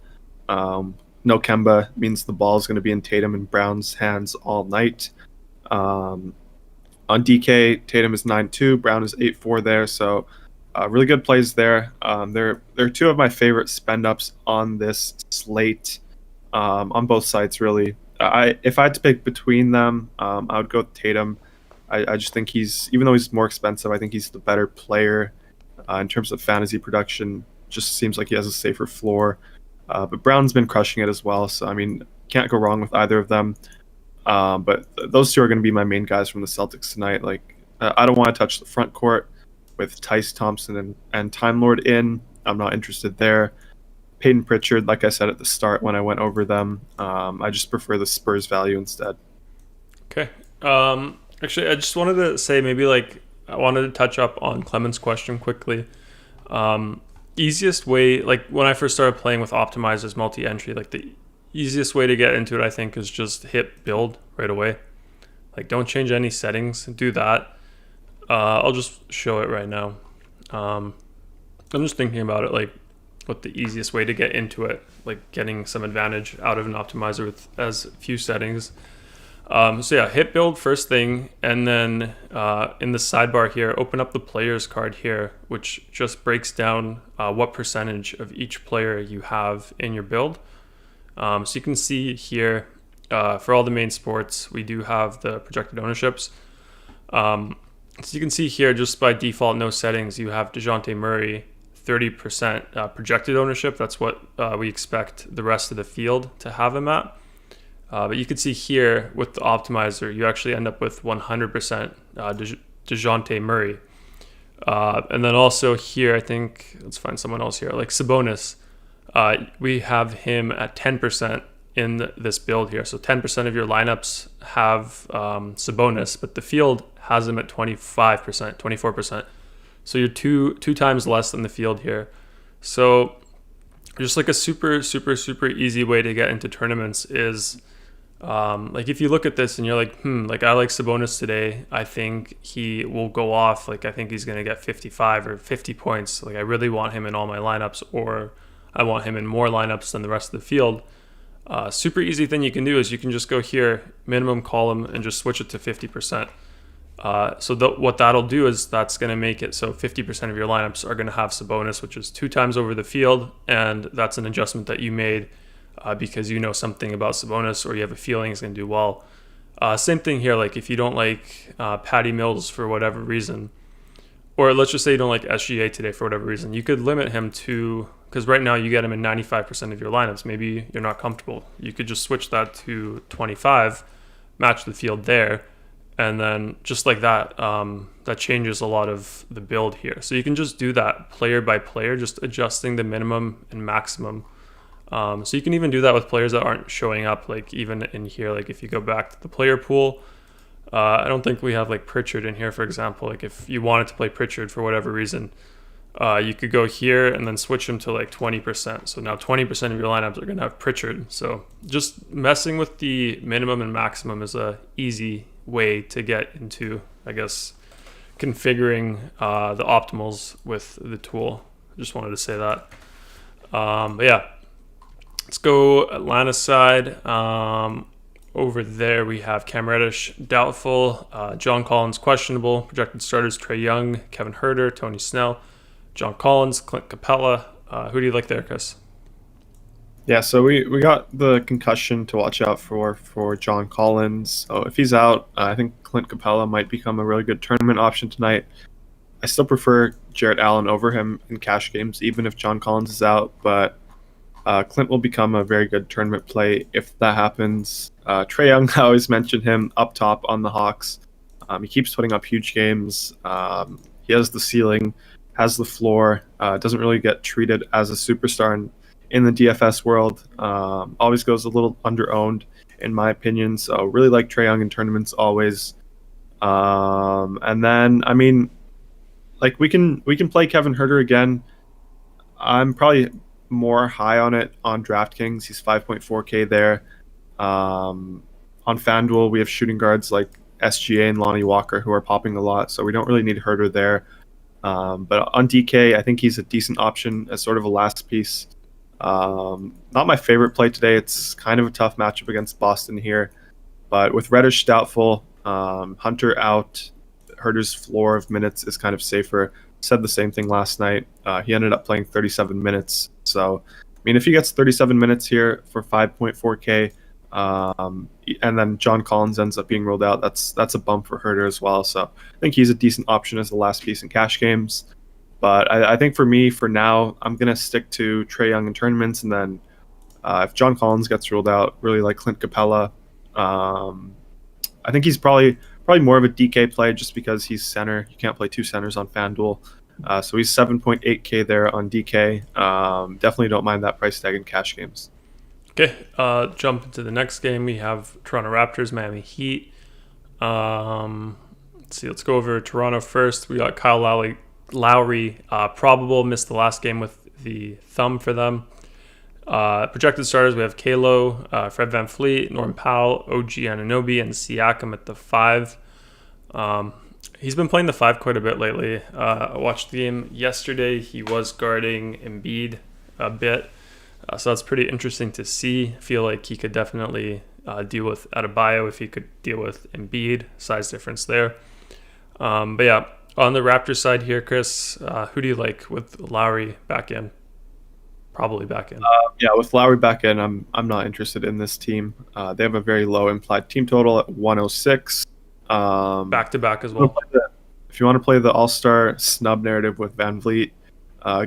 B: No Kemba means the ball is going to be in Tatum and Brown's hands all night. On DK, Tatum is 9.2, Brown is 8.4 there. So, really good plays there. They're two of my favorite spend ups on this slate, on both sides, really. If I had to pick between them, I would go with Tatum. I just think even though he's more expensive, I think he's the better player in terms of fantasy production. Just seems like he has a safer floor. But Brown's been crushing it as well. So, I mean, can't go wrong with either of them. But those two are going to be my main guys from the Celtics tonight. Like, I don't want to touch the front court with Tice Thompson and Time Lord in. I'm not interested there. Peyton Pritchard, like I said at the start when I went over them, I just prefer the Spurs value instead.
A: Okay. Actually, I just wanted to say I wanted to touch up on Clement's question quickly. Easiest way, like when I first started playing with optimizers multi-entry, like the easiest way to get into it, I think, is just hit build right away. Like, don't change any settings. Do that. I'll just show it right now. I'm just thinking about it, like what the easiest way to get into it, like getting some advantage out of an optimizer with as few settings. So yeah, hit build first thing, and then in the sidebar here, open up the players card here, which just breaks down what percentage of each player you have in your build. So you can see here, for all the main sports, we do have the projected ownerships. So you can see here, just by default, no settings, you have DeJounte Murray, 30% projected ownership. That's what we expect the rest of the field to have him at. But you can see here with the optimizer, you actually end up with 100% DeJounte Murray. And then also here, I think, let's find someone else here, like Sabonis. We have him at 10% in this build here. So 10% of your lineups have Sabonis, but the field has him at 25%, 24%. So you're two times less than the field here. So just like a super, super, super easy way to get into tournaments is like if you look at this and you're like, like I like Sabonis today. I think he will go off. Like I think he's going to get 55 or 50 points. Like I really want him in all my lineups, or I want him in more lineups than the rest of the field. Super easy thing you can do is you can just go here, minimum column, and just switch it to 50%. What that'll do is that's going to make it so 50% of your lineups are going to have Sabonis, which is 2 times over the field, and that's an adjustment that you made because you know something about Sabonis, or you have a feeling he's going to do well. Same thing here, like if you don't like Patty Mills for whatever reason, or let's just say you don't like SGA today for whatever reason, you could limit him to, because right now you get him in 95% of your lineups. Maybe you're not comfortable. You could just switch that to 25, match the field there, and then just like that, that changes a lot of the build here. So you can just do that player by player, just adjusting the minimum and maximum. So you can even do that with players that aren't showing up, like even in here, like if you go back to the player pool, I don't think we have like Pritchard in here, for example. Like if you wanted to play Pritchard for whatever reason, you could go here and then switch him to like 20%. So now 20% of your lineups are going to have Pritchard. So just messing with the minimum and maximum is a easy way to get into, I guess, configuring the optimals with the tool. I just wanted to say that. But yeah, let's go Atlanta side. Over there we have Cam Reddish doubtful, John Collins questionable, projected starters Trey Young, Kevin Huerter, Tony Snell, John Collins, Clint Capella. Who do you like there, Chris?
B: Yeah, so we got the concussion to watch out for John Collins. So if he's out, I think Clint Capella might become a really good tournament option tonight. I still prefer Jarrett Allen over him in cash games, even if John Collins is out, but Clint will become a very good tournament play if that happens. Trey Young, I always mention him up top on the Hawks. He keeps putting up huge games. He has the ceiling, has the floor, doesn't really get treated as a superstar in the DFS world. Always goes a little under-owned, in my opinion. So really like Trey Young in tournaments always. And then I mean, like we can play Kevin Huerter again. I'm probably more high on it on DraftKings. He's 5.4K there. On FanDuel, we have shooting guards like SGA and Lonnie Walker who are popping a lot, so we don't really need Huerter there. But on DK, I think he's a decent option as sort of a last piece. Not my favorite play today. It's kind of a tough matchup against Boston here. But with Reddish doubtful, Hunter out, Herter's floor of minutes is kind of safer. Said the same thing last night. He ended up playing 37 minutes. So, I mean, if he gets 37 minutes here for 5.4K, and then John Collins ends up being ruled out, that's a bump for Herter as well. So I think he's a decent option as the last piece in cash games. But I think for me, for now, I'm going to stick to Trey Young in tournaments. And then if John Collins gets ruled out, really like Clint Capella. I think he's probably more of a DK play just because he's center. You can't play two centers on FanDuel. So he's 7.8K there on DK. Definitely don't mind that price tag in cash games.
A: Okay, jump into the next game. We have Toronto Raptors, Miami Heat. Let's see. Let's go over Toronto first. We got Kyle Lowry, probable, missed the last game with the thumb for them. Projected starters, we have Kalo, Fred VanVleet, Norm Powell, OG Anunoby, and Siakam at the 5. He's been playing the 5 quite a bit lately. I watched the game yesterday. He was guarding Embiid a bit. So that's pretty interesting to see. I feel like he could definitely deal with Adebayo if he could deal with Embiid. Size difference there. But yeah, on the Raptors side here, Chris, who do you like with Lowry back in? Probably back in.
B: Yeah, with Lowry back in, I'm not interested in this team. They have a very low implied team total at 106.
A: Back to back as well.
B: If you want to play the All-Star snub narrative with VanVleet,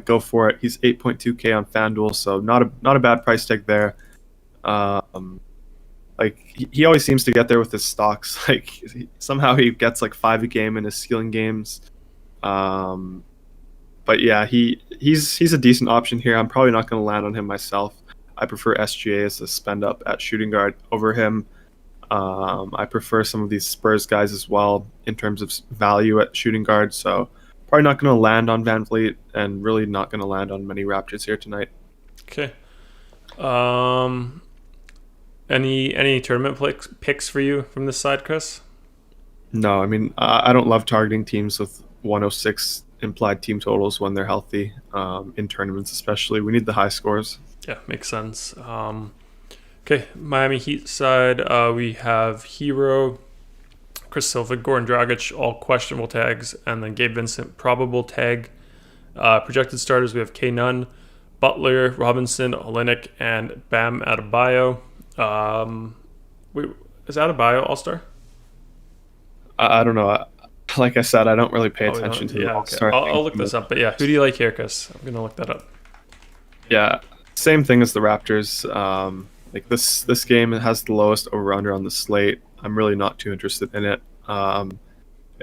B: go for it. He's 8.2K on FanDuel, so not a bad price tag there. Like he always seems to get there with his stocks. Like somehow he gets like 5 a game in his ceiling games. But yeah, he's a decent option here. I'm probably not going to land on him myself. I prefer SGA as a spend up at shooting guard over him. I prefer some of these Spurs guys as well in terms of value at shooting guard. So probably not going to land on VanVleet and really not going to land on many Raptors here tonight.
A: Okay. Any tournament picks for you from this side, Chris?
B: No, I mean, I don't love targeting teams with 106 implied team totals when they're healthy, in tournaments especially. We need the high scores.
A: Yeah, makes sense. Okay, Miami Heat side, we have Hero, Chris Silva, Goran Dragic, all questionable tags, and then Gabe Vincent, probable tag. Projected starters, we have K. Nunn, Butler, Robinson, Olynyk, and Bam Adebayo. Is Adebayo All-Star?
B: I don't know. Like I said, I don't really pay attention to the All-Star.
A: I'll look this up. But yeah, who do you like here, Chris? I'm going to look that up.
B: Yeah, same thing as the Raptors. Like this game has the lowest over-under on the slate. I'm really not too interested in it.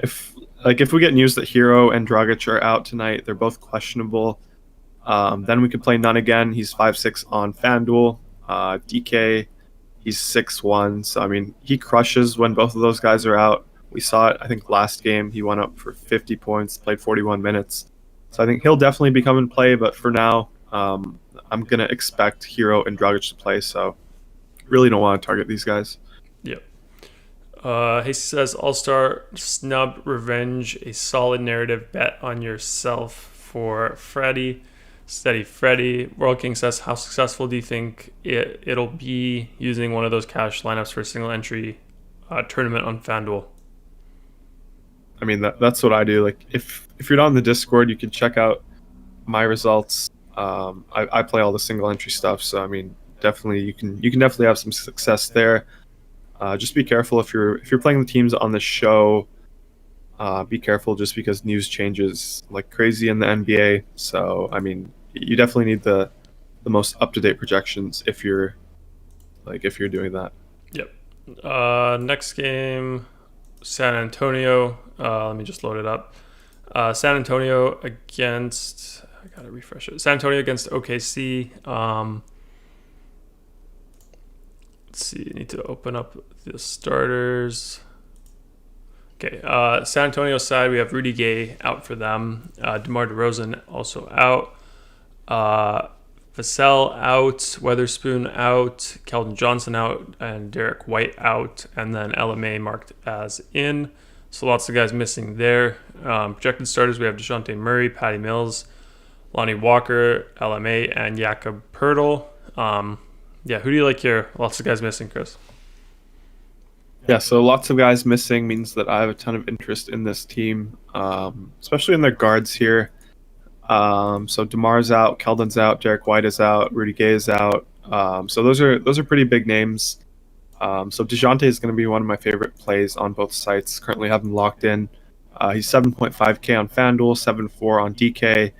B: If we get news that Hero and Dragic are out tonight, they're both questionable. Then we could play Nunn again. He's 5'6" on FanDuel. DK, he's 6'1". So I mean, he crushes when both of those guys are out. We saw it, I think, last game. He went up for 50 points, played 41 minutes. So I think he'll definitely be coming play. But for now, I'm going to expect Hero and Dragic to play. So really don't want to target these guys.
A: Yep. He says, All-Star snub revenge, a solid narrative bet on yourself for Freddie. Steady Freddie. World King says, how successful do you think it'll be using one of those cash lineups for a single entry tournament on FanDuel?
B: I mean, that's what I do. Like if you're not on the Discord, you can check out my results. I play all the single entry stuff, so I mean, definitely you can definitely have some success there. Just be careful if you're playing the teams on the show. Be careful just because news changes like crazy in the NBA. So I mean, you definitely need the most up-to-date projections if you're doing that.
A: Yep. Next game, San Antonio. Let me just load it up. San Antonio against. I gotta refresh it. San Antonio against OKC. Let's see. I need to open up the starters. Okay, San Antonio side, we have Rudy Gay out for them. DeMar DeRozan also out. Vassell out. Weatherspoon out. Keldon Johnson out. And Derek White out. And then LMA marked as in. So lots of guys missing there. Projected starters, we have DeJounte Murray, Patty Mills, Lonnie Walker, LMA, and Jakob Poeltl. Who do you like here? Lots of guys missing, Chris.
B: Yeah, so lots of guys missing means that I have a ton of interest in this team, especially in their guards here. So DeMar's out, Keldon's out, Derek White is out, Rudy Gay is out. So those are pretty big names. So DeJounte is going to be one of my favorite plays on both sites. Currently have him locked in. He's 7.5K on FanDuel, 7.4 on DK.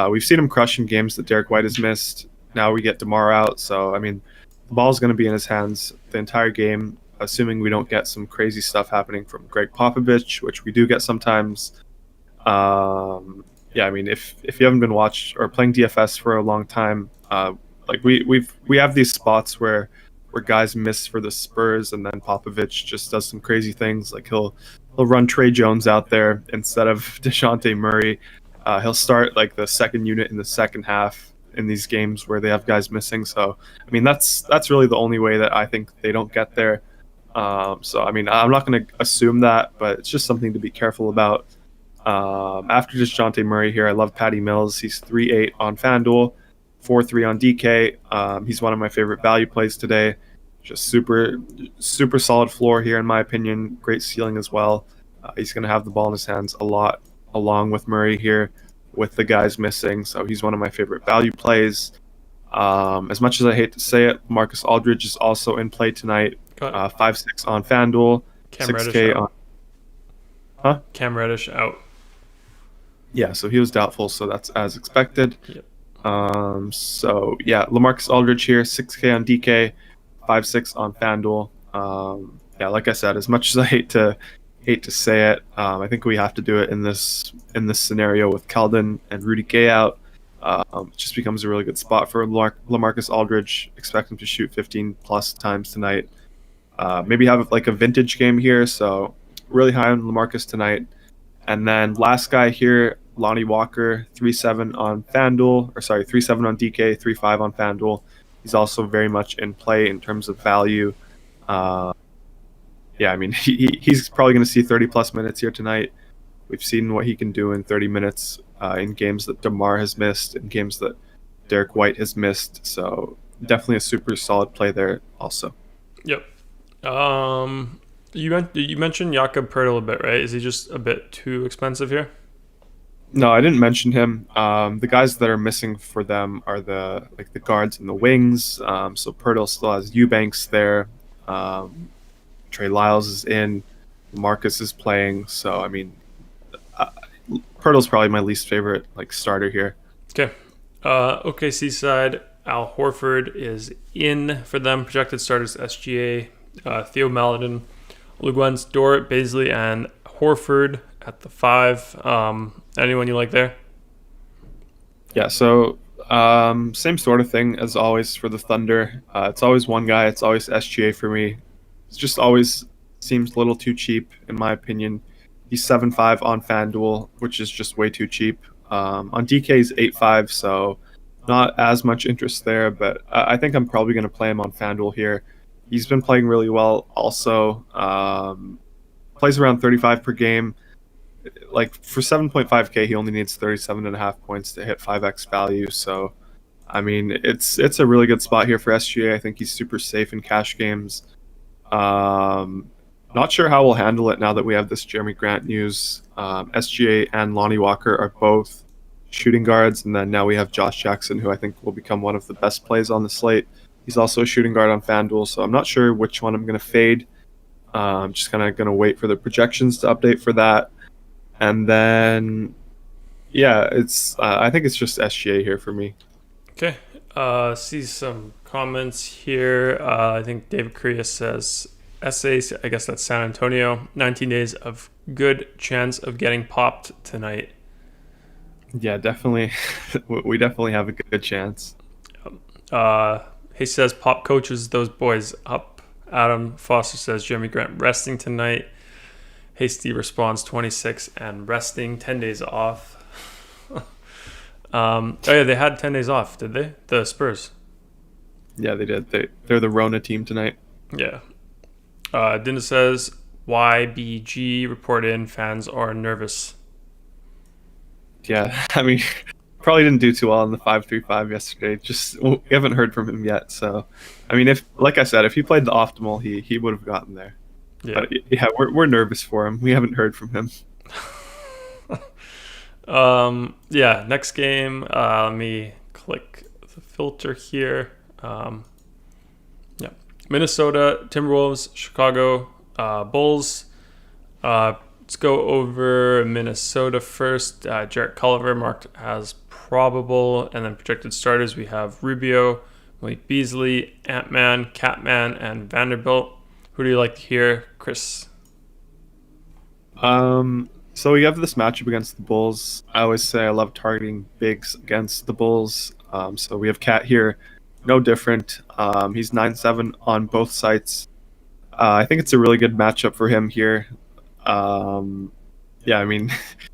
B: We've seen him crush in games that Derek White has missed. Now we get DeMar out, so I mean, the ball's going to be in his hands the entire game, assuming we don't get some crazy stuff happening from Greg Popovich, which we do get sometimes. I mean, if you haven't been watched or playing DFS for a long time, like we have these spots where guys miss for the Spurs, and then Popovich just does some crazy things. Like he'll run Trey Jones out there instead of DeJounte Murray. He'll start like the second unit in the second half in these games where they have guys missing. So I mean, that's really the only way that I think they don't get there. So I mean, I'm not going to assume that, but it's just something to be careful about. After DeJounte Murray here, I love Patty Mills. He's 3.8 on FanDuel, 4.3 on DK. He's one of my favorite value plays today. Just super solid floor here in my opinion. Great ceiling as well. He's going to have the ball in his hands a lot, along with Murray here, with the guys missing. So he's one of my favorite value plays. As much as I hate to say it, Marcus Aldridge is also in play tonight. 5.6 on FanDuel,
A: Cam
B: 6K on.
A: Cam Reddish out.
B: Yeah, so he was doubtful, so that's as expected.
A: Yep.
B: LaMarcus Aldridge here, 6K on DK, 5.6 on FanDuel. Like I said, as much as I hate to say it, I think we have to do it in this scenario with Keldon and Rudy Gay out. It just becomes a really good spot for LaMarcus Aldridge. Expect him to shoot 15 plus times tonight. Maybe have like a vintage game here, so really high on LaMarcus tonight. And then last guy here, Lonnie Walker, 3.7 on FanDuel, 3.7 on DK, 3.5 on FanDuel. He's also very much in play in terms of value. I mean, he's probably going to see 30 plus minutes here tonight. We've seen what he can do in 30 minutes in games that DeMar has missed, in games that Derek White has missed. So definitely a super solid play there also.
A: Yep. You mentioned Jakob Poeltl a bit, right? Is he just a bit too expensive here?
B: No, I didn't mention him. The guys that are missing for them are the guards and the wings. So Poeltl still has Eubanks there. Trey Lyles is in. Marcus is playing. So I mean, Poeltl's probably my least favorite starter here.
A: Okay. OKC side, Al Horford is in for them. Projected starters SGA, Theo Maledon, Luguentz, Dort, Baisley, and Horford at the 5. Anyone you like there?
B: Yeah, so same sort of thing as always for the Thunder. It's always one guy. It's always SGA for me. It just always seems a little too cheap, in my opinion. He's 7.5 on FanDuel, which is just way too cheap. On DK, he's 8.5, so not as much interest there, but I think I'm probably going to play him on FanDuel here. He's been playing really well also. Plays around 35 per game. For 7.5K, he only needs 37.5 points to hit 5x value. So, I mean, it's a really good spot here for SGA. I think he's super safe in cash games. Not sure how we'll handle it now that we have this Jeremy Grant news. SGA and Lonnie Walker are both shooting guards, and then now we have Josh Jackson, who I think will become one of the best plays on the slate. He's also a shooting guard on FanDuel, so I'm not sure which one I'm going to fade. I'm just kind of going to wait for the projections to update for that. And then, I think it's just SGA here for me.
A: Okay. See some comments here. I think David Correa says, essays, I guess that's San Antonio. 19 days of good chance of getting popped tonight.
B: Yeah, definitely. We definitely have a good chance.
A: He says Pop coaches those boys up. Adam Foster says Jeremy Grant resting tonight. Hasty response 26 and resting 10 days off. Oh yeah, they had 10 days off, did they? The Spurs.
B: Yeah, they did. They're the Rona team tonight.
A: Yeah. Dinda says YBG reported in fans are nervous.
B: Yeah, I mean, probably didn't do too well in the 5-3-5 yesterday. Just we haven't heard from him yet. So, I mean, if like I said, if he played the optimal, he would have gotten there.
A: Yeah.
B: But yeah, we're nervous for him. We haven't heard from him.
A: Yeah, next game. Let me click the filter here. Yeah, Minnesota Timberwolves, Chicago Bulls. Let's go over Minnesota first. Jarrett Culver marked as probable, and then projected starters. We have Rubio, Malik Beasley, Ant-Man, Catman, and Vanderbilt. Who do you like to hear, Chris?
B: So we have this matchup against the Bulls. I always say I love targeting bigs against the Bulls. So we have Cat here, no different. He's 9-7 on both sites. I think it's a really good matchup for him here. Yeah, I mean,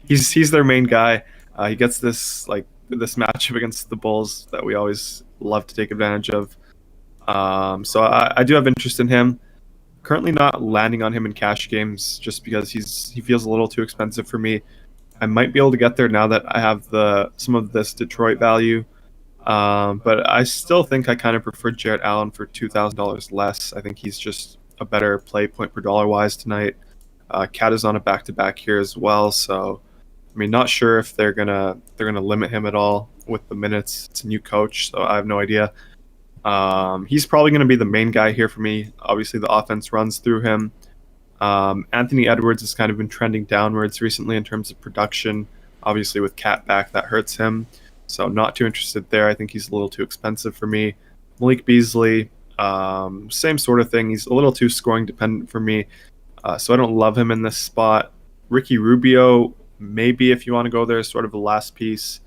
B: he's their main guy. He gets this matchup against the Bulls that we always love to take advantage of. So I do have interest in him. Currently not landing on him in cash games just because he feels a little too expensive for me. I might be able to get there now that I have some of this Detroit value. But I still think I kind of prefer Jarrett Allen for $2,000 less. I think he's just a better play point per dollar wise tonight. Cat is on a back-to-back here as well, so I mean, not sure if they're gonna limit him at all with the minutes. It's a new coach, so I have no idea. He's probably going to be the main guy here for me. Obviously, the offense runs through him. Anthony Edwards has kind of been trending downwards recently in terms of production. Obviously, with Cat back, that hurts him. So not too interested there. I think he's a little too expensive for me. Malik Beasley, same sort of thing. He's a little too scoring dependent for me. So I don't love him in this spot. Ricky Rubio, maybe if you want to go there as sort of a last piece.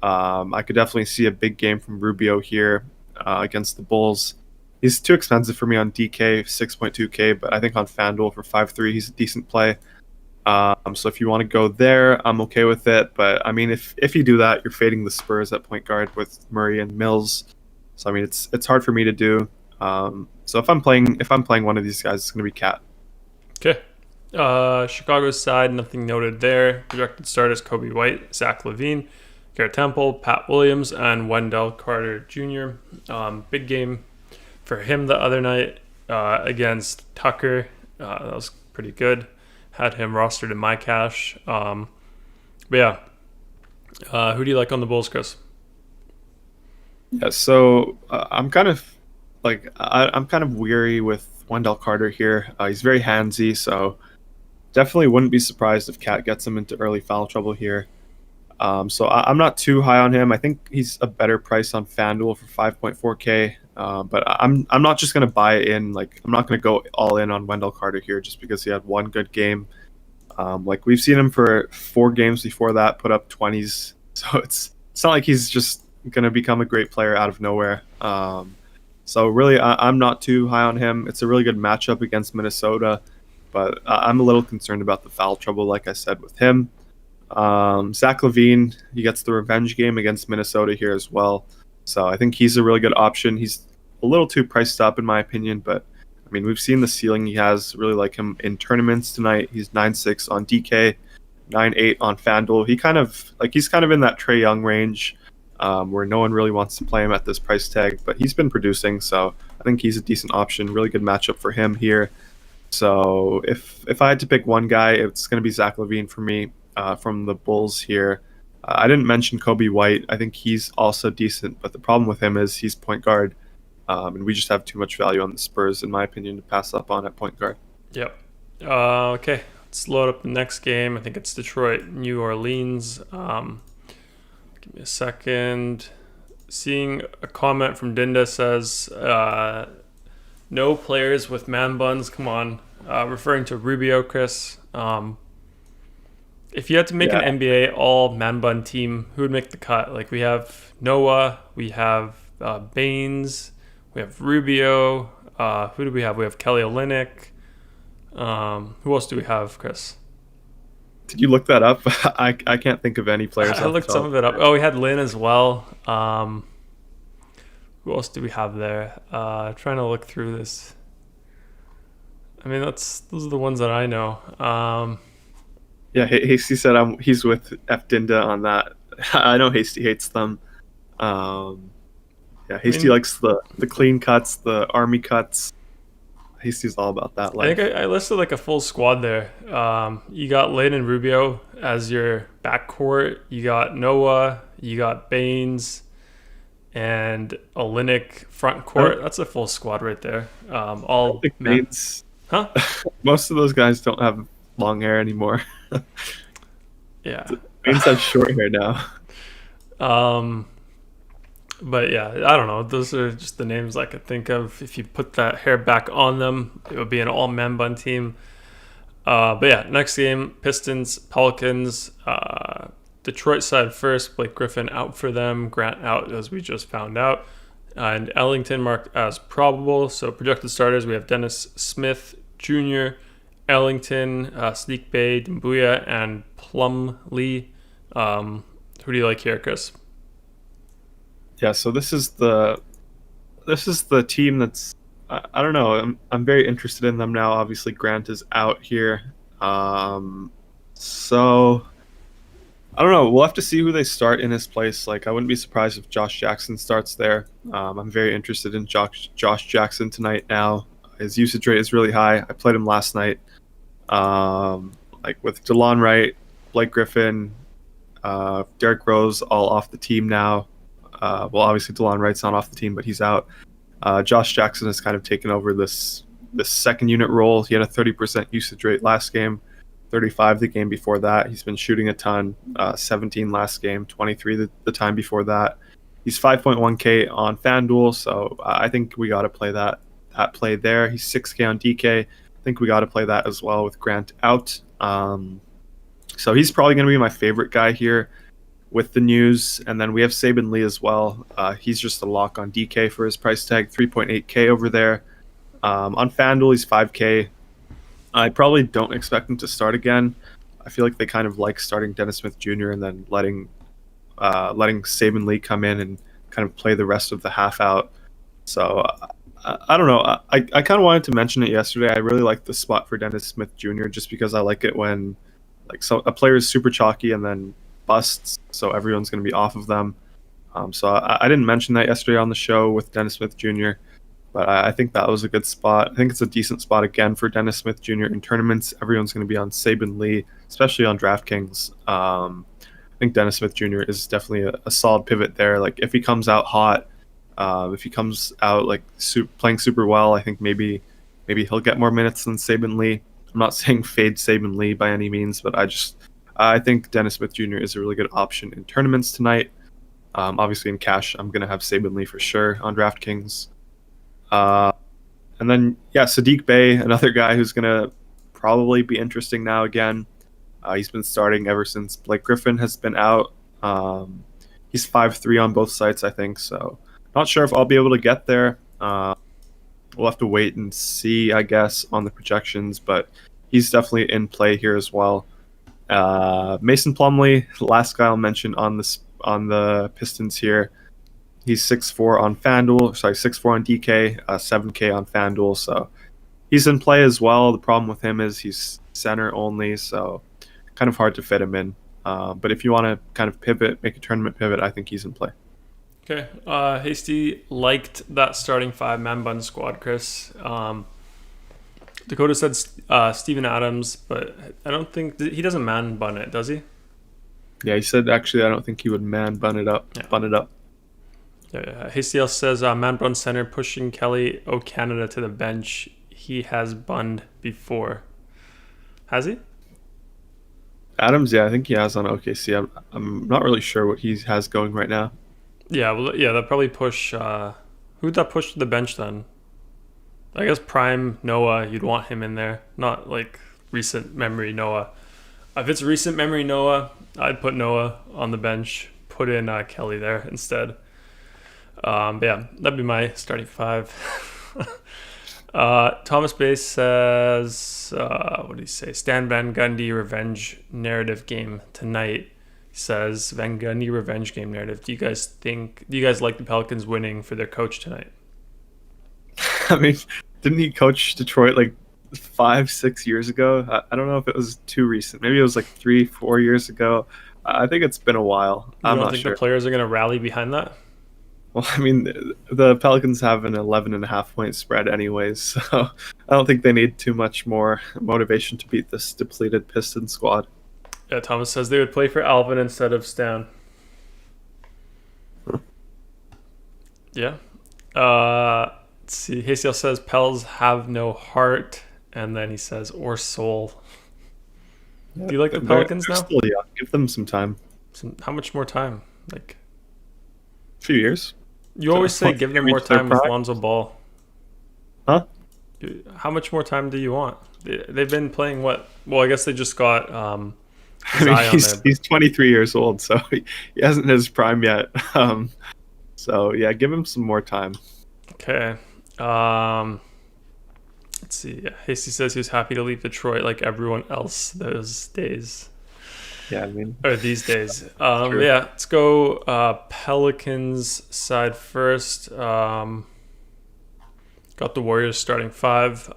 B: I could definitely see a big game from Rubio here. Against the Bulls. He's too expensive for me on DK, 6.2K, but I think on FanDuel for 5.3, he's a decent play. So if you want to go there, I'm okay with it. But I mean, if you do that, you're fading the Spurs at point guard with Murray and Mills. So I mean, it's hard for me to do. So if I'm playing one of these guys, it's going to be Cat.
A: Okay. Chicago's side, nothing noted there. Projected starters: Kobe White, Zach LaVine, Garrett Temple, Pat Williams, and Wendell Carter Jr. Big game for him the other night against Tucker. That was pretty good. Had him rostered in my cash. But yeah, who do you like on the Bulls, Chris?
B: Yeah, so I'm kind of weary with Wendell Carter here. He's very handsy, so definitely wouldn't be surprised if Cat gets him into early foul trouble here. So I'm not too high on him. I think he's a better price on FanDuel for 5.4K. But I'm not just gonna buy in. Like, I'm not gonna go all in on Wendell Carter here just because he had one good game. Like, we've seen him for 4 games before that put up 20s. So it's not like he's just gonna become a great player out of nowhere. So really, I'm not too high on him. It's a really good matchup against Minnesota, but I'm a little concerned about the foul trouble, like I said, with him. Zach LaVine, he gets the revenge game against Minnesota here as well. So I think he's a really good option. He's a little too priced up in my opinion, but I mean, we've seen the ceiling he has. Really like him in tournaments tonight. He's 9.6 on DK, 9.8 on FanDuel. He's kind of in that Trey Young range, where no one really wants to play him at this price tag, but he's been producing, so I think he's a decent option. Really good matchup for him here. So if I had to pick one guy, it's going to be Zach LaVine for me. From the Bulls here. I didn't mention Kobe White. I think he's also decent, but the problem with him is he's point guard, and we just have too much value on the Spurs, in my opinion, to pass up on at point guard.
A: Yep. Okay, let's load up the next game. I think it's Detroit, New Orleans. Give me a second. Seeing a comment from Dinda says, no players with man buns. Come on. Referring to Rubio, Chris. If you had to make an NBA all man bun team, who would make the cut? Like, we have Noah, we have Baines, we have Rubio. Who do we have? We have Kelly Olynyk. Who else do we have, Chris?
B: Did you look that up? I can't think of any players.
A: I looked some of it up. Oh, we had Lynn as well. Who else do we have there? Trying to look through this. I mean, those are the ones that I know.
B: Yeah, Hasty said he's with F Dinda on that. I know Hasty hates them. Yeah, Hasty likes the clean cuts, the army cuts. Hasty's all about that life.
A: I think I listed like a full squad there. You got Lane and Rubio as your backcourt. You got Noah. You got Baines and Olynyk front court. That's a full squad right there. All
B: Baines.
A: Huh?
B: Most of those guys don't have long hair anymore.
A: Yeah.
B: Baines has short hair now.
A: But yeah, I don't know. Those are just the names I could think of. If you put that hair back on them, it would be an all-man bun team. But yeah, next game, Pistons, Pelicans. Detroit side first. Blake Griffin out for them. Grant out, as we just found out. And Ellington marked as probable. So projected starters, we have Dennis Smith Jr., Ellington, Sneak Bay, Dumbuya, and Plumlee. Who do you like here, Chris?
B: Yeah, so this is the team that's I don't know. I'm very interested in them now. Obviously, Grant is out here, so I don't know. We'll have to see who they start in his place. Like, I wouldn't be surprised if Josh Jackson starts there. I'm very interested in Josh Jackson tonight. Now, his usage rate is really high. I played him last night, like with DeLon Wright, Blake Griffin, Derrick Rose, all off the team now. Well, obviously DeLon Wright's not off the team, but he's out. Josh Jackson has kind of taken over this second unit role. He had a 30% usage rate last game, 35 the game before that. He's been shooting a ton, 17 last game, 23 the time before that. He's 5.1K on FanDuel, so I think we got to play that play there. He's 6K on DK. I think we got to play that as well with Grant out. So he's probably going to be my favorite guy here with the news. And then we have Saben Lee as well. He's just a lock on DK for his price tag, 3.8K over there. On FanDuel, he's 5K. I probably don't expect him to start again. I feel like they kind of like starting Dennis Smith Jr. and then letting Saben Lee come in and kind of play the rest of the half out. So I don't know. I kind of wanted to mention it yesterday. I really like the spot for Dennis Smith Jr. just because I like it when a player is super chalky and then busts, so everyone's going to be off of them. So I didn't mention that yesterday on the show with Dennis Smith Jr., but I think that was a good spot. I think it's a decent spot again for Dennis Smith Jr. in tournaments. Everyone's going to be on Saben Lee, especially on DraftKings. I think Dennis Smith Jr. is definitely a solid pivot there. Like, if he comes out hot, if he comes out like playing super well, I think maybe he'll get more minutes than Saben Lee. I'm not saying fade Saben Lee by any means, but I think Dennis Smith Jr. is a really good option in tournaments tonight. Obviously in cash, I'm going to have Saben Lee for sure on DraftKings. And then, Sadiq Bey, another guy who's going to probably be interesting now again. He's been starting ever since Blake Griffin has been out. He's 5'3" on both sites, I think, so not sure if I'll be able to get there. We'll have to wait and see, I guess, on the projections, but he's definitely in play here as well. Mason Plumlee, last guy I'll mention on the Pistons here. He's 6'4" on FanDuel, 6'4" on DK, 7K on FanDuel, so he's in play as well. The problem with him is he's center only, so kind of hard to fit him in. But if you want to kind of pivot, make a tournament pivot, I think he's in play.
A: Okay. Hasty liked that starting 5-man bun squad, Chris. Dakota said Steven Adams, but I don't think he doesn't man bun it, does he?
B: Yeah, he said actually I don't think he would bun it up.
A: Yeah. Hasty else says man bun center pushing Kelly O'Canada to the bench. He has bunned before. Has he?
B: Adams, yeah, I think he has on OKC. I'm not really sure what he has going right now.
A: Yeah, they'll probably push. Who'd that push to the bench then? I guess prime Noah, you'd want him in there, not like recent memory Noah. If it's recent memory Noah, I'd put Noah on the bench, put in Kelly there instead. But yeah, that'd be my starting 5. Thomas Base says, what did he say? Stan Van Gundy revenge narrative game tonight. He says Van Gundy revenge game narrative. Do you guys like the Pelicans winning for their coach tonight?
B: I mean, didn't he coach Detroit like 5, 6 years ago? I don't know if it was too recent. Maybe it was like 3, 4 years ago. I think it's been a while.
A: You
B: I'm
A: don't
B: not
A: think
B: sure.
A: the players are going to rally behind that?
B: Well, I mean, the Pelicans have an 11.5 point spread anyways, so I don't think they need too much more motivation to beat this depleted Pistons squad.
A: Yeah, Thomas says they would play for Alvin instead of Stan. Yeah. Let's see. Hasiel says Pels have no heart, and then he says or soul. Do you like the Pelicans
B: they're
A: now?
B: Still young. Give them some time.
A: How much more time? Like
B: A few years.
A: you always say, give them more
B: Reach their
A: time with
B: prime?
A: Lonzo Ball.
B: Huh?
A: How much more time do you want? They've been playing what? Well, I guess they just got
B: I mean,
A: Zion there.
B: he's 23 years old, so he hasn't hit his prime yet. So yeah, give him some more time.
A: Okay. Let's see. Yeah, Hasty says he was happy to leave Detroit like everyone else those days.
B: Yeah, I mean,
A: Or these days.
B: True.
A: Yeah, let's go Pelicans side first. Got the Warriors starting five.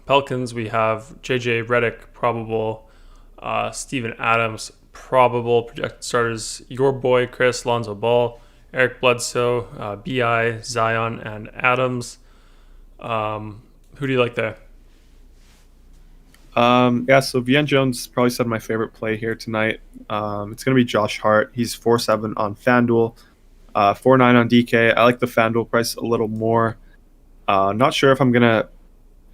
A: Pelicans, we have JJ Redick, probable. Steven Adams, probable. Projected starters, your boy Chris, Lonzo Ball, Eric Bledsoe, BI, Zion, and Adams. Who do you like there?
B: Yeah, so Vian Jones probably said my favorite play here tonight. It's going to be Josh Hart. He's 4.7 on FanDuel, 4.9 on DK. I like the FanDuel price a little more. Not sure if I'm going to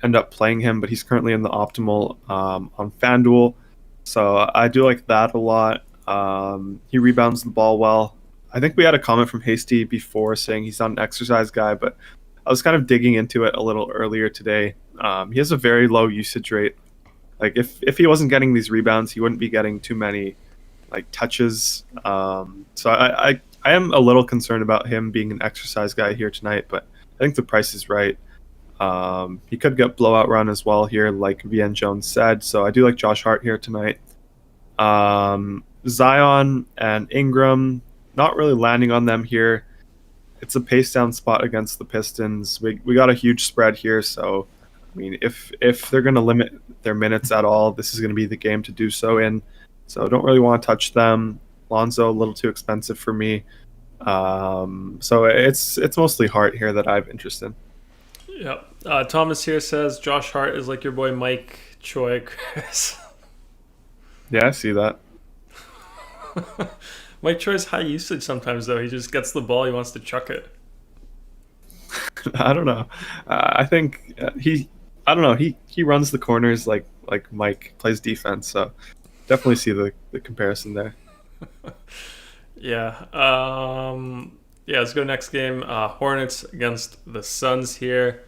B: end up playing him, but he's currently in the optimal on FanDuel. So I do like that a lot. He rebounds the ball well. I think we had a comment from Hasty before saying he's not an exercise guy, but I was kind of digging into it a little earlier today. He has a very low usage rate. Like if he wasn't getting these rebounds, he wouldn't be getting too many like touches. So I am a little concerned about him being an exercise guy here tonight, but I think the price is right. He could get blowout run as well here, like Vian Jones said. So I do like Josh Hart here tonight. Zion and Ingram, not really landing on them here. It's a pace down spot against the Pistons. We got a huge spread here, so I mean, if they're going to limit their minutes at all, this is going to be the game to do so in. So I don't really want to touch them. Lonzo a little too expensive for me. So it's mostly Hart here that I have interest in.
A: Yeah. Thomas here says Josh Hart is like your boy Mike Choi, Chris.
B: Yeah, I see that.
A: Mike Choi's high usage sometimes, though. He just gets the ball, he wants to chuck it.
B: I don't know. I think I don't know. He runs the corners like Mike plays defense. So definitely see the comparison there.
A: Yeah. Yeah, let's go next game. Hornets against the Suns here.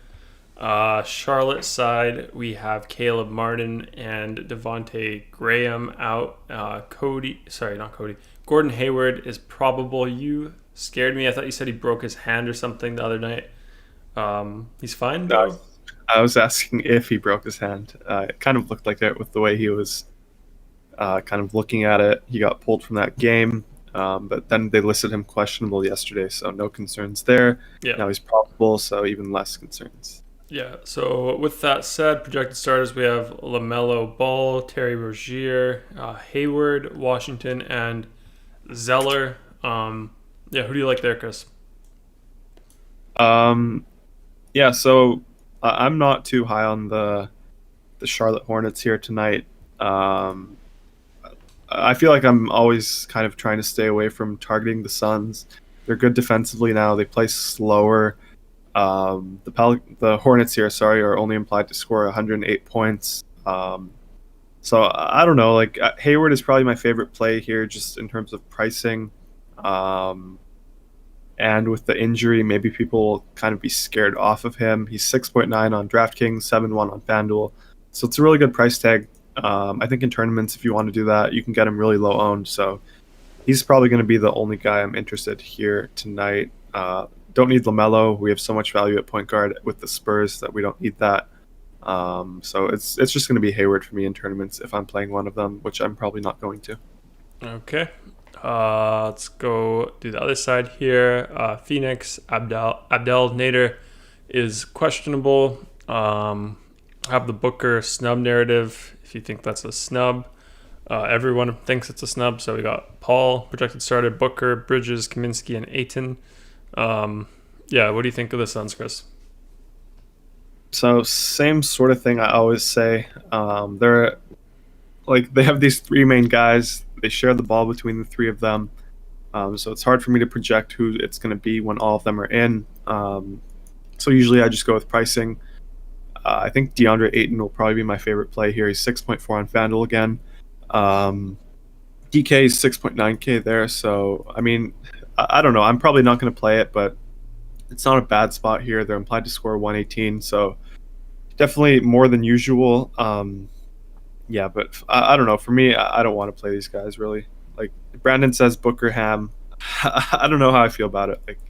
A: Charlotte side, we have Caleb Martin and Devontae Graham out. Gordon Hayward is probable. You scared me. I thought you said he broke his hand or something the other night. He's fine, though?
B: I was asking if he broke his hand. It kind of looked like that with the way he was kind of looking at it. He got pulled from that game, but then they listed him questionable yesterday, so no concerns there.
A: Yeah.
B: Now he's probable, so even less concerns.
A: Yeah, so with that said, projected starters, we have LaMelo Ball, Terry Rozier, Hayward, Washington, and Zeller. Yeah, who do you like there, Chris?
B: Yeah, so I'm not too high on the Charlotte Hornets here tonight. I feel like I'm always kind of trying to stay away from targeting the Suns. They're good defensively now. They play slower. The Hornets here, are only implied to score 108 points. So I don't know. Like Hayward is probably my favorite play here, just in terms of pricing. And with the injury, maybe people will kind of be scared off of him. He's 6.9 on DraftKings, 7.1 on FanDuel. So it's a really good price tag. I think in tournaments, if you want to do that, you can get him really low owned. So he's probably going to be the only guy I'm interested here tonight. don't need LaMelo. We have so much value at point guard with the Spurs that we don't need that. So it's just going to be Hayward for me in tournaments if I'm playing one of them, which I'm probably not going to.
A: Okay. Let's go do the other side here. Phoenix, Abdel Nader is questionable. Have the Booker snub narrative if you think that's a snub. Everyone thinks it's a snub, so we got Paul, projected starter, Booker, Bridges, Kaminsky, and Ayton. What do you think of the Suns, Chris?
B: So same sort of thing I always say. They have these three main guys. They share the ball between the three of them. So it's hard for me to project who it's going to be when all of them are in. So usually I just go with pricing. I think DeAndre Ayton will probably be my favorite play here. He's 6.4 on FanDuel again. DK is 6.9K there. So, I mean, I don't know. I'm probably not going to play it, but it's not a bad spot here. They're implied to score 118. So definitely more than usual. But I don't know. For me, I don't want to play these guys really. Like Brandon says, Booker Ham. I don't know how I feel about it. Like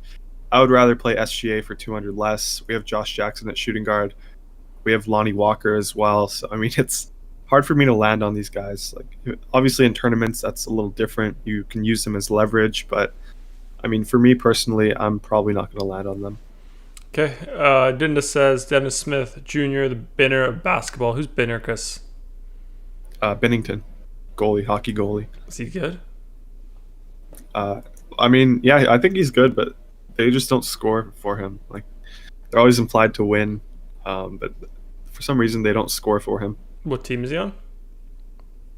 B: I would rather play SGA for 200 less. We have Josh Jackson at shooting guard. We have Lonnie Walker as well. So I mean, it's hard for me to land on these guys. Like obviously in tournaments, that's a little different. You can use them as leverage, but I mean, for me personally, I'm probably not going to land on them.
A: Okay. Dinda says Dennis Smith Jr., the Binner of basketball. Who's Binner, Chris?
B: Bennington, hockey goalie.
A: Is he good?
B: I mean, yeah, I think he's good, but they just don't score for him. Like they're always implied to win, but for some reason they don't score for him.
A: What team is he on?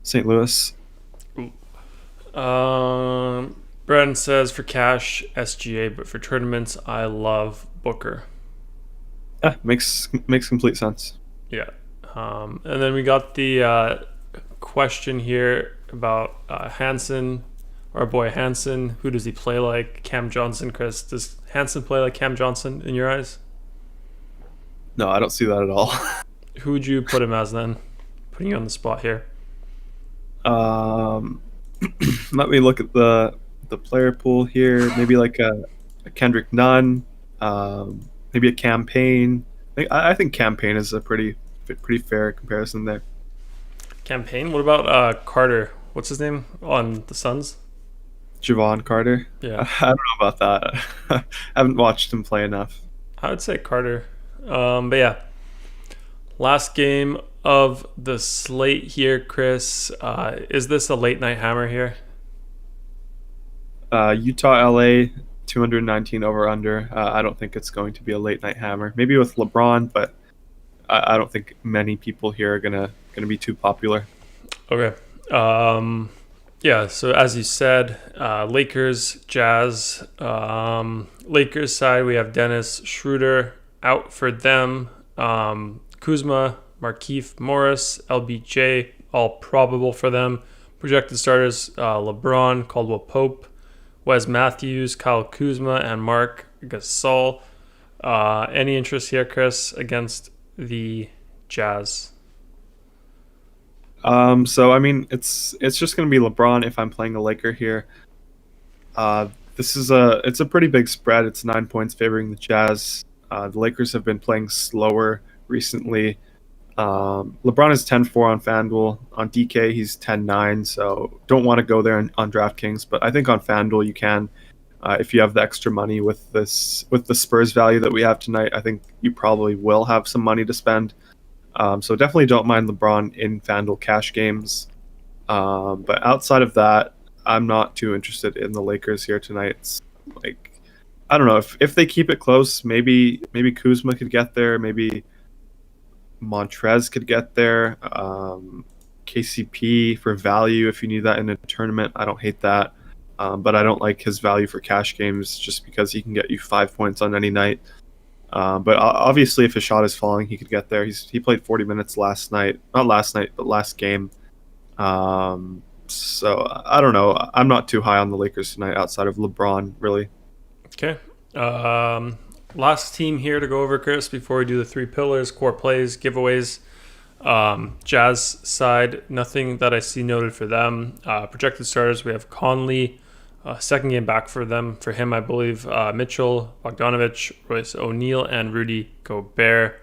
B: St. Louis.
A: Brandon says for cash SGA, but for tournaments I love Booker.
B: Yeah, makes complete sense.
A: Yeah. And then we got the question here about Hansen, our boy Hansen. Who does he play like? Cam Johnson, Chris. Does Hansen play like Cam Johnson in your eyes?
B: No, I don't see that at all.
A: Who would you put him as then? Putting you on the spot here.
B: Let me look at the player pool here. Maybe like a Kendrick Nunn. Maybe a Campaign. I think Campaign is a pretty fair comparison there.
A: Campaign? What about Carter? What's his name on the Suns?
B: Javon Carter.
A: Yeah.
B: I don't know about that. I haven't watched him play enough.
A: I would say Carter. But yeah. Last game of the slate here, Chris. Is this a late night hammer here?
B: Utah, LA, 219 over under. I don't think it's going to be a late night hammer. Maybe with LeBron, but I don't think many people here are gonna be too popular.
A: Okay. So as you said, Lakers, Jazz. Lakers side, we have Dennis Schroeder out for them. Kuzma, Markieff Morris, LBJ, all probable for them. Projected starters, LeBron, Caldwell Pope, Wes Matthews, Kyle Kuzma, and Marc Gasol. Any interest here, Chris, against the Jazz?
B: So I mean, it's just going to be LeBron if I'm playing a Laker here. It's a pretty big spread. It's 9 points favoring the Jazz. The Lakers have been playing slower recently. LeBron is 10-4 on FanDuel. On DK, he's 10-9. So don't want to go there on DraftKings, but I think on FanDuel you can. If you have the extra money with the Spurs value that we have tonight, I think you probably will have some money to spend. So definitely don't mind LeBron in FanDuel cash games. But outside of that, I'm not too interested in the Lakers here tonight. It's like, I don't know, if they keep it close, maybe Kuzma could get there, maybe Montrez could get there. KCP for value if you need that in a tournament, I don't hate that. But I don't like his value for cash games just because he can get you 5 points on any night. But obviously, if his shot is falling, he could get there. He played 40 minutes last game. So I don't know. I'm not too high on the Lakers tonight outside of LeBron, really.
A: Okay. Last team here to go over, Chris, before we do the three pillars, core plays, giveaways. Jazz side, nothing that I see noted for them. Projected starters, we have Conley, second game back for him, I believe. Mitchell, Bogdanovich, Royce O'Neal, and Rudy Gobert.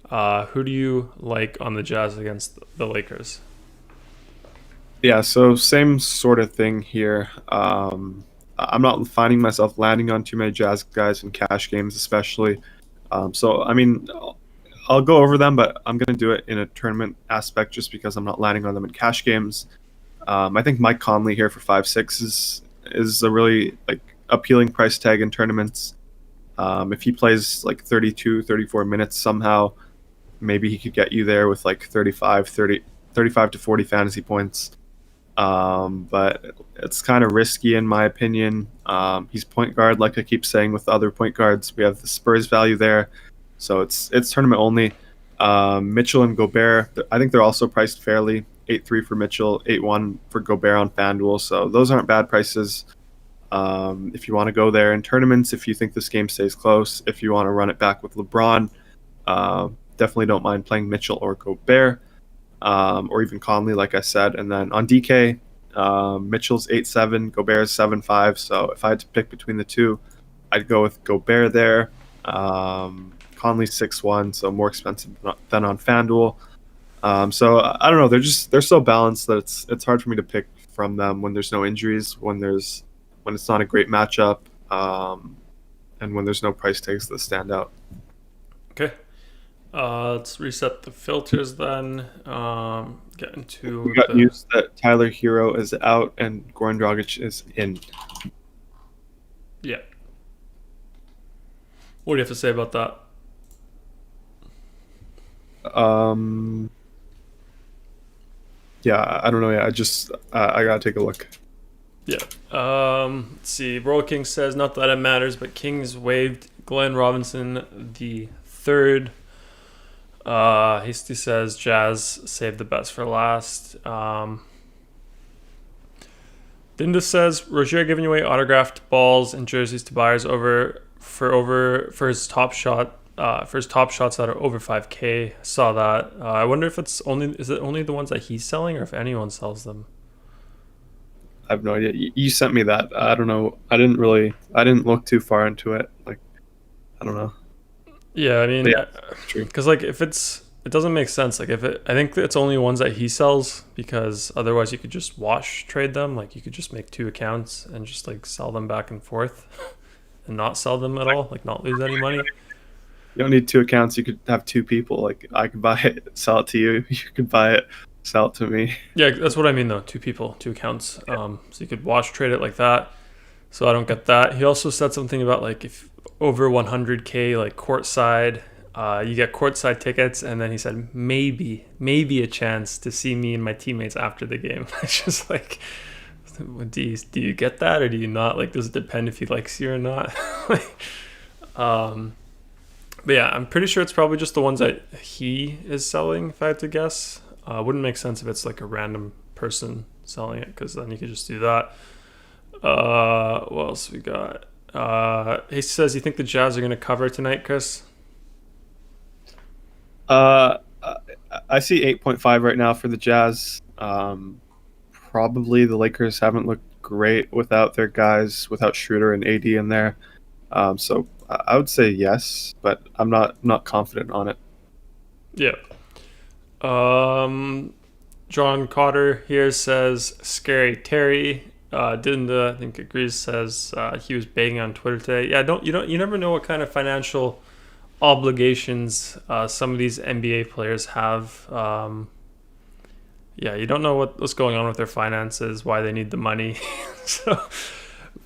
A: Who do you like on the Jazz against the Lakers?
B: Yeah, so same sort of thing here. I'm not finding myself landing on too many Jazz guys in cash games, especially. So, I mean, I'll go over them, but I'm going to do it in a tournament aspect just because I'm not landing on them in cash games. I think Mike Conley here for 5.6 is a really appealing price tag in tournaments. If he plays 32, 34 minutes somehow, maybe he could get you there with 35 to 40 fantasy points. But it's kind of risky in my opinion. He's point guard, like I keep saying with other point guards. We have the Spurs value there, so it's tournament only. Mitchell and Gobert, I think they're also priced fairly. 8.3 for Mitchell, 8.1 for Gobert on FanDuel, so those aren't bad prices. If you want to go there in tournaments, if you think this game stays close, if you want to run it back with LeBron, definitely don't mind playing Mitchell or Gobert. Or even Conley, like I said. And then on DK, Mitchell's 8.7, Gobert's 7.5. So if I had to pick between the two, I'd go with Gobert there. Conley's 6.1, so more expensive than on FanDuel. So I don't know. They're so balanced that it's hard for me to pick from them when there's no injuries, when it's not a great matchup, and when there's no price tags that stand out.
A: Okay. Let's reset the filters then. Get into
B: we got news that Tyler Hero is out and Goran Dragic is in.
A: Yeah. What do you have to say about that?
B: Yeah, I don't know. Yeah, I gotta take a look.
A: Yeah. Let's see. Royal King says, not that it matters, but Kings waived Glenn Robinson the third. Hasty says Jazz saved the best for last. Dinda says Rozier giving away autographed balls and jerseys to buyers for his top shots that are over 5K. Saw that. I wonder if is it only the ones that he's selling or if anyone sells them.
B: I have no idea. You sent me that. I don't know. I didn't look too far into it. I don't know.
A: Yeah, I mean,
B: true.
A: Because if it doesn't make sense. I think it's only ones that he sells because otherwise you could just wash trade them. You could just make two accounts and just sell them back and forth, and not sell them at all. Not lose any money.
B: You don't need two accounts. You could have two people. I could buy it, sell it to you. You could buy it, sell it to me.
A: Yeah, that's what I mean though. Two people, two accounts. So you could wash trade it like that. So I don't get that. He also said something about if over 100K courtside, you get courtside tickets, and then he said maybe a chance to see me and my teammates after the game. It's just do you get that or do you not? Does it depend if he likes you or not? But yeah, I'm pretty sure it's probably just the ones that he is selling, if I had to guess. Wouldn't make sense if it's a random person selling it, because then you could just do that. What else we got? He says, you think the Jazz are going to cover tonight, Chris?
B: I see 8.5 right now for the Jazz. Probably the Lakers haven't looked great without their guys, without Schroeder and AD in there. So I would say yes, but I'm not confident on it.
A: Yeah. John Cotter here says Scary Terry. Dinda, I think, agrees. Says he was begging on Twitter today. Yeah, you never know what kind of financial obligations some of these NBA players have. Yeah, you don't know what's going on with their finances, why they need the money.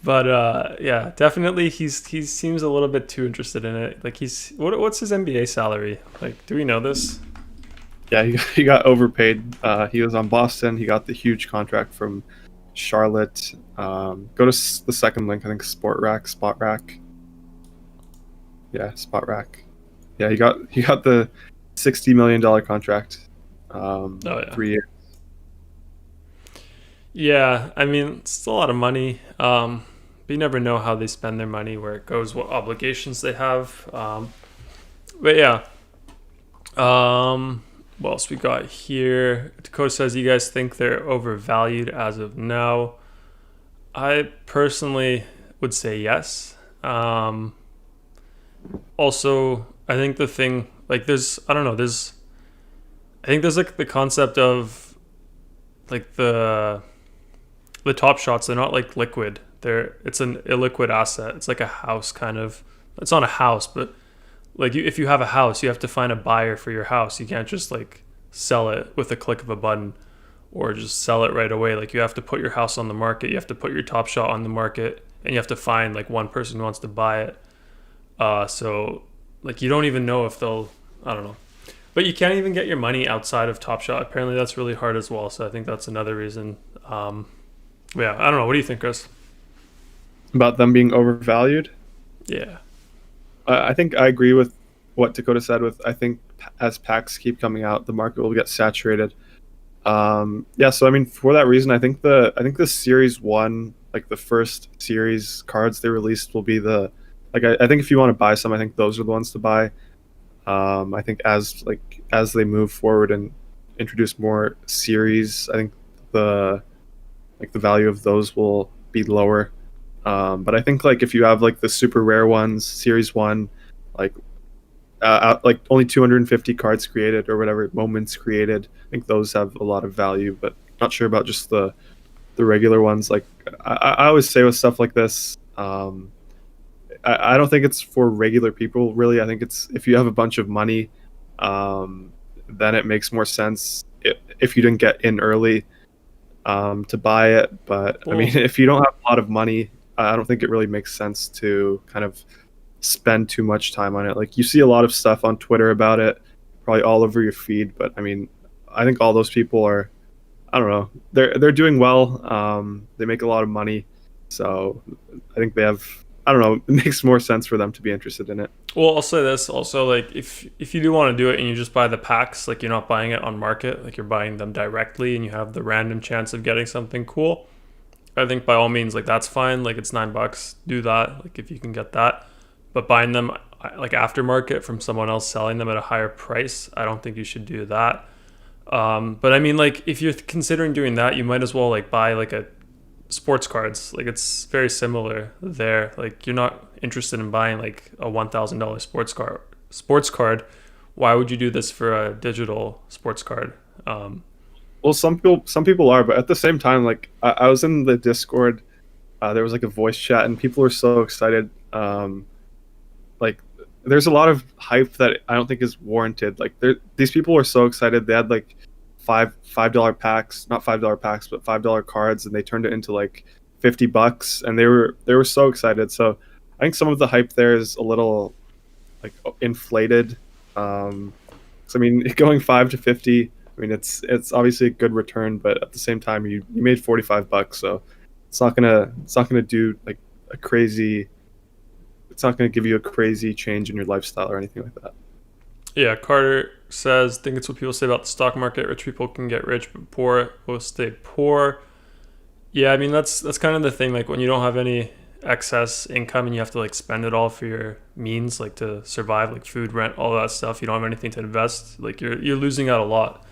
A: But yeah, definitely he seems a little bit too interested in it. What's his NBA salary? Do we know this?
B: Yeah, he got overpaid. He was on Boston. He got the huge contract from Charlotte. Go to the second link. I think Spot Rack. Yeah, Spot Rack. Yeah, he got the $60 million contract. 3 years. Yeah,
A: I mean, it's still a lot of money. But you never know how they spend their money, where it goes, what obligations they have. But yeah. What else we got here? Dakota says, you guys think they're overvalued as of now? I personally would say yes. Also, I think the thing like there's I don't know there's I think there's like the concept of like the top shots. They're not like liquid. It's an illiquid asset. It's like a house kind of. It's not a house, but like if you have a house, you have to find a buyer for your house. You can't just like sell it with a click of a button or just sell it right away. Like you have to put your house on the market. You have to put your top shot on the market, and you have to find like one person who wants to buy it. So like you don't even know if they'll. I don't know. But you can't even get your money outside of Top Shot. Apparently, that's really hard as well. So I think that's another reason. Yeah, I don't know. What do you think, Chris?
B: About them being overvalued.
A: Yeah.
B: I think I agree with what Dakota said. I think as packs keep coming out, the market will get saturated. Yeah, so I mean, for that reason, I think the series one, like the first series cards they released, will be I think if you want to buy some, I think those are the ones to buy. I think as they move forward and introduce more series, I think the value of those will be lower. But I think like if you have like the super rare ones, series one, like like only 250 cards created or whatever moments created, I think those have a lot of value. But not sure about just the regular ones. Like I always say with stuff like this, I don't think it's for regular people really. I think it's if you have a bunch of money, then it makes more sense if you didn't get in early to buy it. But I mean, if you don't have a lot of money, I don't think it really makes sense to kind of spend too much time on it. Like you see a lot of stuff on Twitter about it, probably all over your feed. But I mean, I think all those people are, I don't know, they're doing well. They make a lot of money, so I think they have. I don't know. It makes more sense for them to be interested in it.
A: Well, I'll say this also, like if you do want to do it and you just buy the packs, like you're not buying it on market, like you're buying them directly and you have the random chance of getting something cool. I think by all means, like that's fine. Like it's $9, do that. Like if you can get that, but buying them like aftermarket from someone else selling them at a higher price, I don't think you should do that. But I mean, like if you're considering doing that, you might as well like buy like a sports cards. Like it's very similar there. Like you're not interested in buying like a $1,000 sports card. Why would you do this for a digital sports card?
B: Well, some people are, but at the same time, like I was in the Discord, there was like a voice chat, and people were so excited. Like there's a lot of hype that I don't think is warranted. Like these people were so excited. They had like $5 packs, not $5 packs, but $5 cards, and they turned it into like $50, and they were so excited. So I think some of the hype there is a little like inflated. So I mean, going 5 to 50. I mean, it's obviously a good return, but at the same time, you made $45, so it's not gonna do like a crazy. It's not gonna give you a crazy change in your lifestyle or anything like that.
A: Yeah, Carter says, think it's what people say about the stock market. Rich people can get rich, but poor will stay poor. Yeah, I mean that's kind of the thing. Like when you don't have any excess income and you have to like spend it all for your means, like to survive, like food, rent, all that stuff. You don't have anything to invest. Like you're losing out a lot.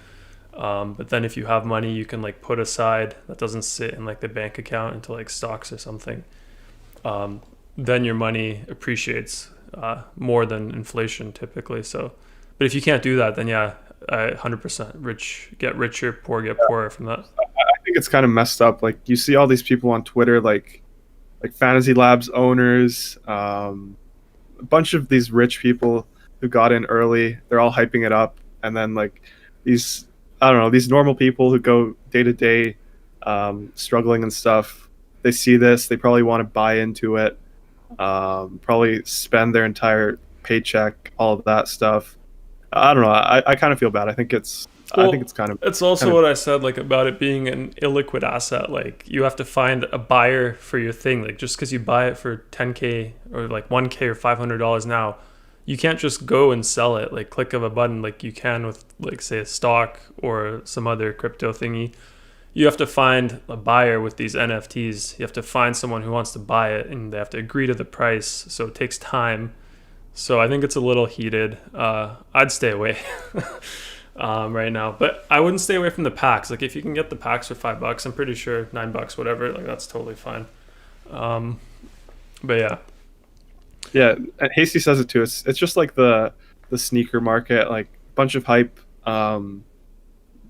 A: But then if you have money, you can like put aside that doesn't sit in like the bank account into like stocks or something. Then your money appreciates more than inflation typically. So, but if you can't do that, then yeah, 100% rich get richer, poor get poorer from that.
B: I think it's kind of messed up. Like you see all these people on Twitter, like Fantasy Labs owners, a bunch of these rich people who got in early. They're all hyping it up, and then like these, I don't know, these normal people who go day to day, struggling and stuff. They see this, they probably want to buy into it, probably spend their entire paycheck, all of that stuff. I don't know. I kind of feel bad. I think it's kind of.
A: It's also what I said, like about it being an illiquid asset. Like you have to find a buyer for your thing. Like just because you buy it for $10K or like $1K or $500 now, you can't just go and sell it like click of a button like you can with like say a stock or some other crypto thingy. You have to find a buyer with these NFTs. You have to find someone who wants to buy it, and they have to agree to the price. So it takes time. So I think it's a little heated. I'd stay away. right now. But I wouldn't stay away from the packs. Like if you can get the packs for $5, I'm pretty sure $9, whatever. Like that's totally fine. Um, but yeah,
B: Yeah, and Hasty says it too. It's just like the sneaker market, like bunch of hype.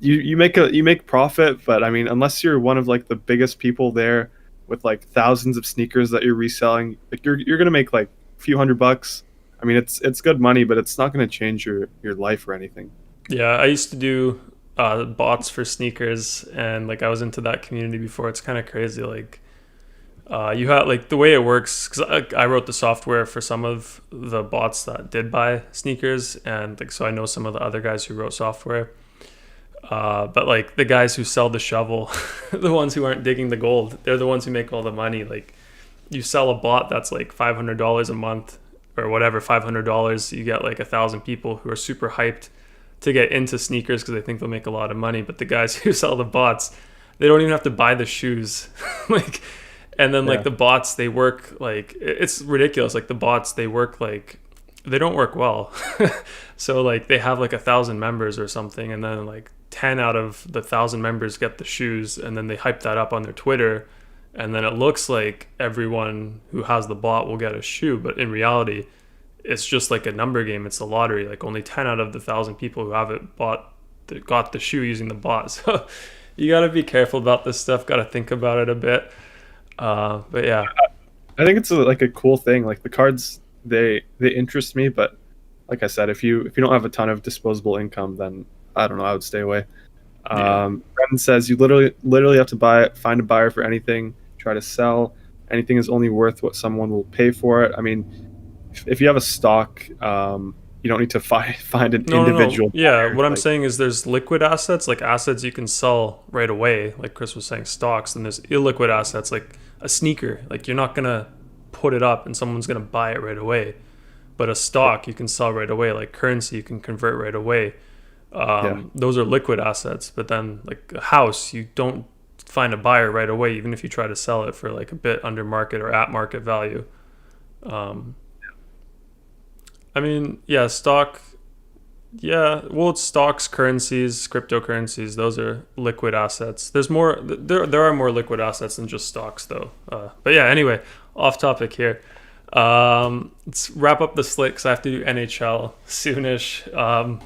B: You make profit, but I mean, unless you're one of like the biggest people there with like thousands of sneakers that you're reselling, like you're gonna make like a few $100. I mean, it's good money, but it's not gonna change your life or anything.
A: yeah. I used to do bots for sneakers, and like I was into that community before. It's kind of crazy. Like you have like the way it works because I wrote the software for some of the bots that did buy sneakers, and like so I know some of the other guys who wrote software. But like the guys who sell the shovel, the ones who aren't digging the gold, they're the ones who make all the money. Like you sell a bot that's like $500 a month or whatever, $500, you get like 1,000 people who are super hyped to get into sneakers because they think they'll make a lot of money. But the guys who sell the bots, they don't even have to buy the shoes. like, and then like
B: Yeah,
A: the bots, they work like it's ridiculous. Like the bots, they work like they don't work well. So like they have like 1,000 members or something, and then like 10 out of the 1,000 members get the shoes, and then they hype that up on their Twitter, and then it looks like everyone who has the bot will get a shoe, but in reality it's just like a number game. It's a lottery. Like only 10 out of the 1,000 people who have it got the shoe using the bot. So you got to be careful about this stuff, got to think about it a bit. But yeah.
B: I think it's like a cool thing. Like the cards, they interest me, but like I said, if you don't have a ton of disposable income, then I don't know. I would stay away.
A: Yeah.
B: Brendan says you literally have to find a buyer for anything, try to sell. Anything is only worth what someone will pay for it. I mean, if you have a stock, you don't need to find an
A: No.
B: individual
A: Yeah,
B: buyer.
A: what I'm
B: Like,
A: saying is there's liquid assets, like assets you can sell right away, like Chris was saying, stocks, and there's illiquid assets, like a sneaker. Like you're not gonna put it up and someone's gonna buy it right away. But a stock you can sell right away, like currency you can convert right away.
B: yeah,
A: Those are liquid assets. But then like a house, you don't find a buyer right away, even if you try to sell it for like a bit under market or at market value. Um, I mean, yeah, stock. Yeah, well, it's stocks, currencies, cryptocurrencies. Those are liquid assets. There's more. There are more liquid assets than just stocks, though. But yeah, anyway, off topic here. Let's wrap up the slate because I have to do NHL soonish.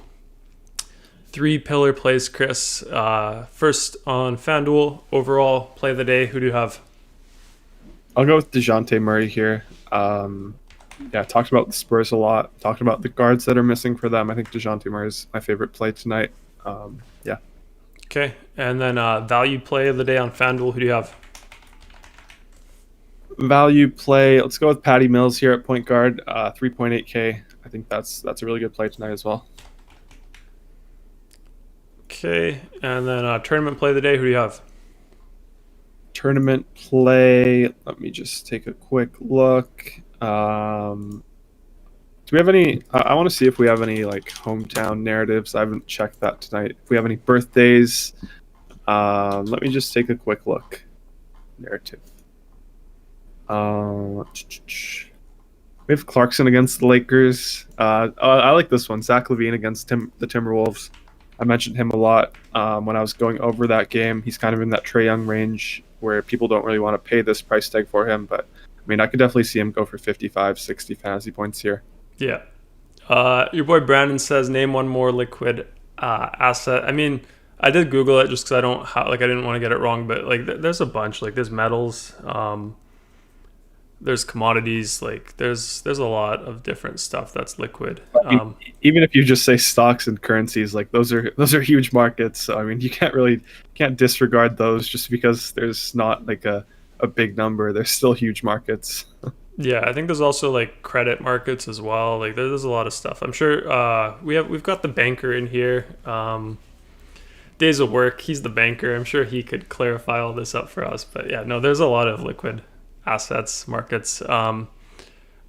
A: Three pillar plays, Chris. First on FanDuel, overall play of the day. Who do you have?
B: I'll go with DeJounte Murray here. Yeah, talked about the Spurs a lot. Talked about the guards that are missing for them. I think DeJounte Murray is my favorite play tonight. Yeah,
A: Okay, and then value play of the day on FanDuel. Who do you have?
B: value play. Let's go with Patty Mills here at point guard. 3.8K. I think that's a really good play tonight as well.
A: Okay, and then tournament play of the day. Who do you have?
B: Tournament play. Let me just take a quick look. Do we have any? I want to see if we have any like hometown narratives. I haven't checked that tonight. If we have any birthdays, let me just take a quick look. Narrative. We have Clarkson against the Lakers. I like this one. Zach LaVine against the Timberwolves. I mentioned him a lot when I was going over that game. He's kind of in that Trey Young range where people don't really want to pay this price tag for him. But, I mean, I could definitely see him go for 55, 60 fantasy points here.
A: Yeah. Your boy Brandon says name one more liquid asset. I mean, I did Google it just because I didn't want to get it wrong, but like there's a bunch. Like there's metals, there's commodities. Like there's a lot of different stuff that's liquid.
B: I mean, even if you just say stocks and currencies, like those are huge markets. So, I mean, you can't disregard those just because there's not like a big number. They're still huge markets.
A: Yeah, I think there's also like credit markets as well. Like there's a lot of stuff. I'm sure we've got the banker in here. Days of work. He's the banker. I'm sure he could clarify all this up for us. But yeah, no, there's a lot of liquid assets markets. But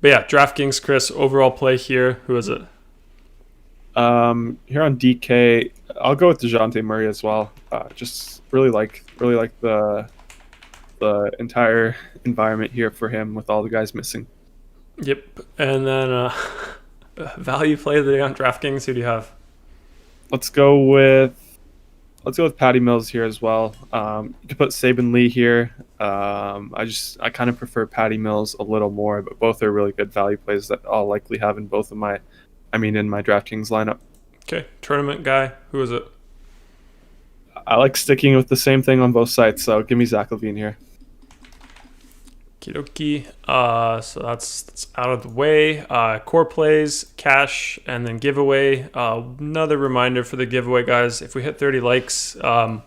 A: yeah, DraftKings, Chris, overall play here. Who is it?
B: Here on DK, I'll go with DeJounte Murray as well. Just really like the entire environment here for him with all the guys missing.
A: Yep. And then value play of the day on DraftKings. Who do you have?
B: let's go with Patty Mills here as well. You could put Saban Lee here. I kind of prefer Patty Mills a little more, but both are really good value plays that I'll likely have in both of my, in my DraftKings lineup.
A: Okay, tournament guy. Who is it?
B: I like sticking with the same thing on both sides, so give me Zach LaVine here.
A: Kidoki. So that's out of the way. Core plays, cash, and then giveaway. Another reminder for the giveaway, guys. If we hit 30 likes, on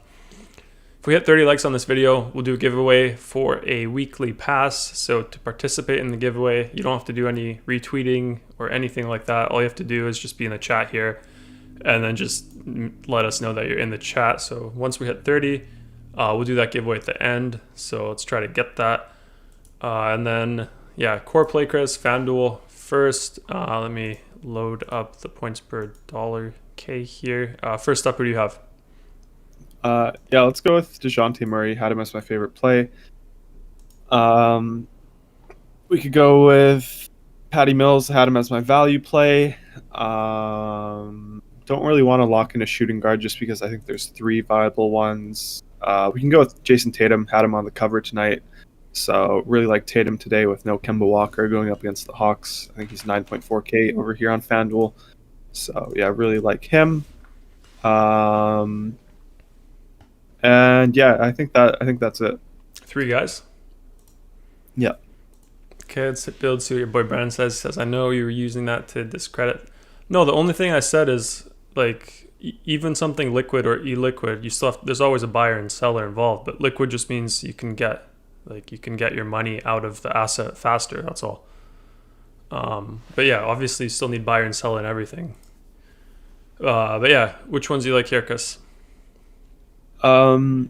A: this video, we'll do a giveaway for a weekly pass. So to participate in the giveaway, you don't have to do any retweeting or anything like that. All you have to do is just be in the chat here, and then just let us know that you're in the chat. So once we hit 30, we'll do that giveaway at the end. So let's try to get that. And then, core play, Chris, FanDuel first. Let me load up the points per dollar K here. First up, who do you have?
B: Let's go with DeJounte Murray. Had him as my favorite play. We could go with Patty Mills. Had him as my value play. Don't really want to lock in a shooting guard just because I think there's 3 viable ones. We can go with Jason Tatum. Had him on the cover tonight. So really like Tatum today with no Kemba Walker going up against the Hawks. I think he's 9.4K over here on FanDuel. So really like him. And I think that's it.
A: 3 guys?
B: Yeah.
A: Okay, let's build. See what your boy Brandon says. He says, I know you were using that to discredit. No, the only thing I said is like even something liquid or illiquid, you still have, there's always a buyer and seller involved, but liquid just means you can get your money out of the asset faster. That's all. But obviously you still need buyer and seller and everything. Which ones do you like here, Chris?
B: So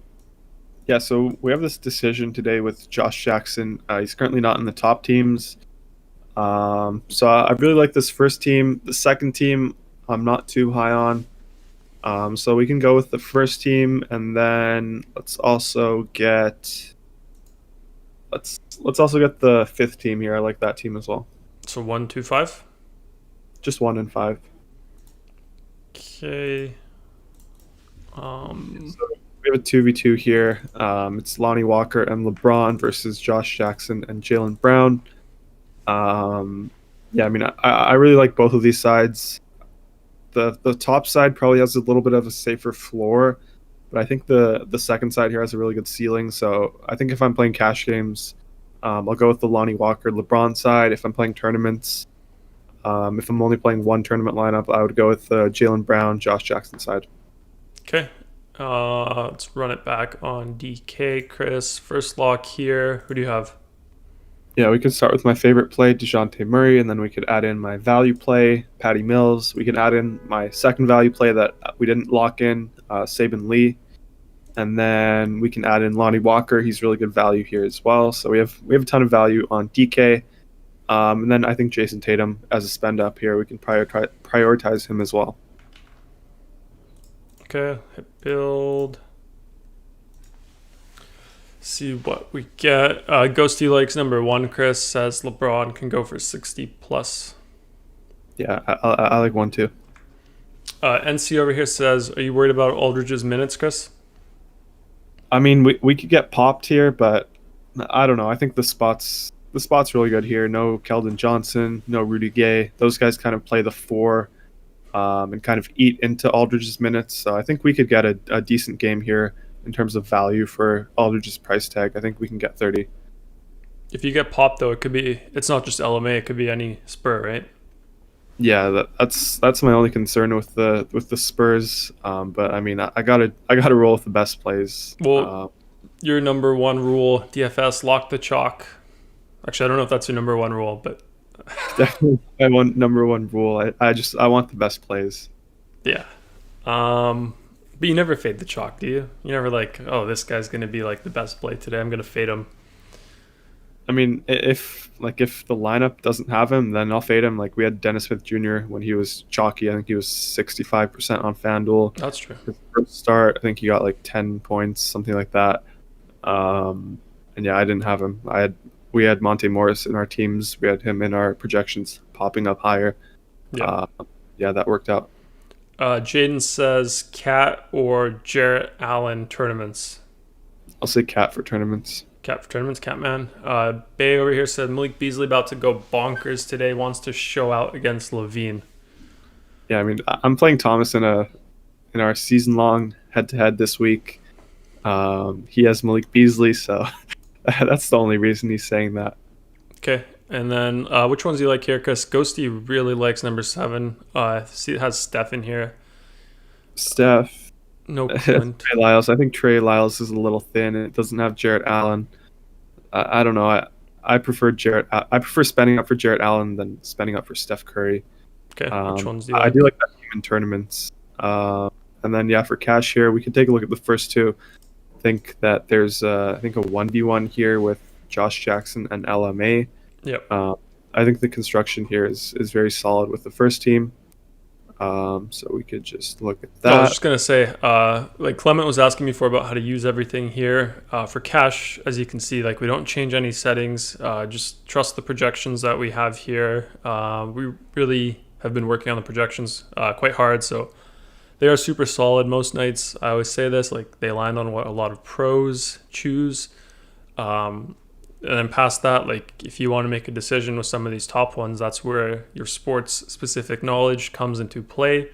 B: we have this decision today with Josh Jackson. He's currently not in the top teams. So I really like this first team. The second team, I'm not too high on. So we can go with the first team, and then let's also get the fifth team here. I like that team as well.
A: So 1, 2, 5?
B: Just 1 and 5.
A: Okay.
B: So we have a 2v2 here. It's Lonnie Walker and LeBron versus Josh Jackson and Jaylen Brown. I really like both of these sides. The top side probably has a little bit of a safer floor, but I think the second side here has a really good ceiling. So I think if I'm playing cash games, I'll go with the Lonnie Walker LeBron side. If I'm playing tournaments, if I'm only playing one tournament lineup, I would go with the Jaylen Brown, Josh Jackson side.
A: Okay. Let's run it back on DK. Chris, first lock here. Who do you have?
B: Yeah, we could start with my favorite play, DeJounte Murray, and then we could add in my value play, Patty Mills. We can add in my second value play that we didn't lock in, Saban Lee. And then we can add in Lonnie Walker. He's really good value here as well. So we have a ton of value on DK. And then I think Jason Tatum as a spend up here, we can prioritize him as well.
A: Okay, hit build. See what we get. Ghosty likes number 1. Chris says LeBron can go for 60 plus.
B: Yeah, I like 1 too.
A: NC over here says, are you worried about Aldridge's minutes, Chris?
B: I mean, we could get popped here, but I don't know. I think the spot's really good here. No Keldon Johnson, no Rudy Gay. Those guys kind of play the 4 and kind of eat into Aldridge's minutes. So I think we could get a decent game here in terms of value for Aldridge's price tag. I think we can get 30.
A: If you get popped, though, it's not just LMA. It could be any Spur, right?
B: Yeah, that's my only concern with the Spurs. But I mean, I gotta roll with the best plays.
A: Well, your number 1 rule, DFS, lock the chalk. Actually, I don't know if that's your number 1 rule, but
B: definitely my number 1 rule. I want the best plays.
A: Yeah. But you never fade the chalk, do you? You never like, oh, this guy's gonna be like the best play today. I'm gonna fade him.
B: I mean, if the lineup doesn't have him, then I'll fade him. Like we had Dennis Smith Jr. when he was chalky. I think he was 65% on FanDuel.
A: That's true.
B: His first start, I think he got like 10 points, something like that. And I didn't have him. We had Monte Morris in our teams. We had him in our projections popping up higher.
A: Yeah,
B: that worked out.
A: Jaden says Cat or Jarrett Allen tournaments.
B: I'll say Cat for tournaments.
A: Cat for tournaments, Catman. Bay over here said Malik Beasley about to go bonkers today. Wants to show out against Levine.
B: Yeah, I mean, I'm playing Thomas in our season-long head-to-head this week. He has Malik Beasley, so that's the only reason he's saying that.
A: Okay, and then which ones do you like here? Because Ghosty really likes number 7. See, it has Steph in here.
B: Steph.
A: No Clint.
B: Trey Lyles. I think Trey Lyles is a little thin, and it doesn't have Jarrett Allen. I don't know. I prefer Jarrett. I prefer spending up for Jarrett Allen than spending up for Steph Curry.
A: Okay, which ones do you like?
B: I do like that team in tournaments. And then for cash here, we can take a look at the first two. I think that there's a 1v1 here with Josh Jackson and LMA.
A: Yep.
B: I think the construction here is very solid with the first team. So we could just look at that.
A: I was just gonna say, like Clement was asking me before about how to use everything here. For cash, as you can see, like we don't change any settings. Just trust the projections that we have here. We really have been working on the projections quite hard, so they are super solid most nights. I always say this, like they land on what a lot of pros choose. And then past that, like if you want to make a decision with some of these top ones, that's where your sports specific knowledge comes into play.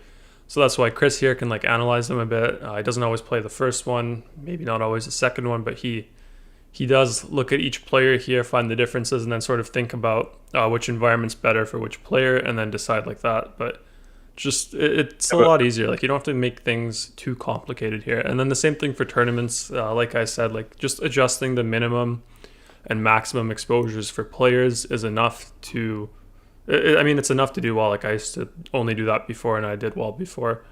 A: So that's why Chris here can like analyze them a bit. He doesn't always play the first one, maybe not always the second one, but he does look at each player here, find the differences, and then sort of think about which environment's better for which player, and then decide like that. But just it's a lot easier. Like you don't have to make things too complicated here. And then the same thing for tournaments. Like I said, like just adjusting the minimum and maximum exposures for players is enough to, it's enough to do well. Like I used to only do that before, and I did well before.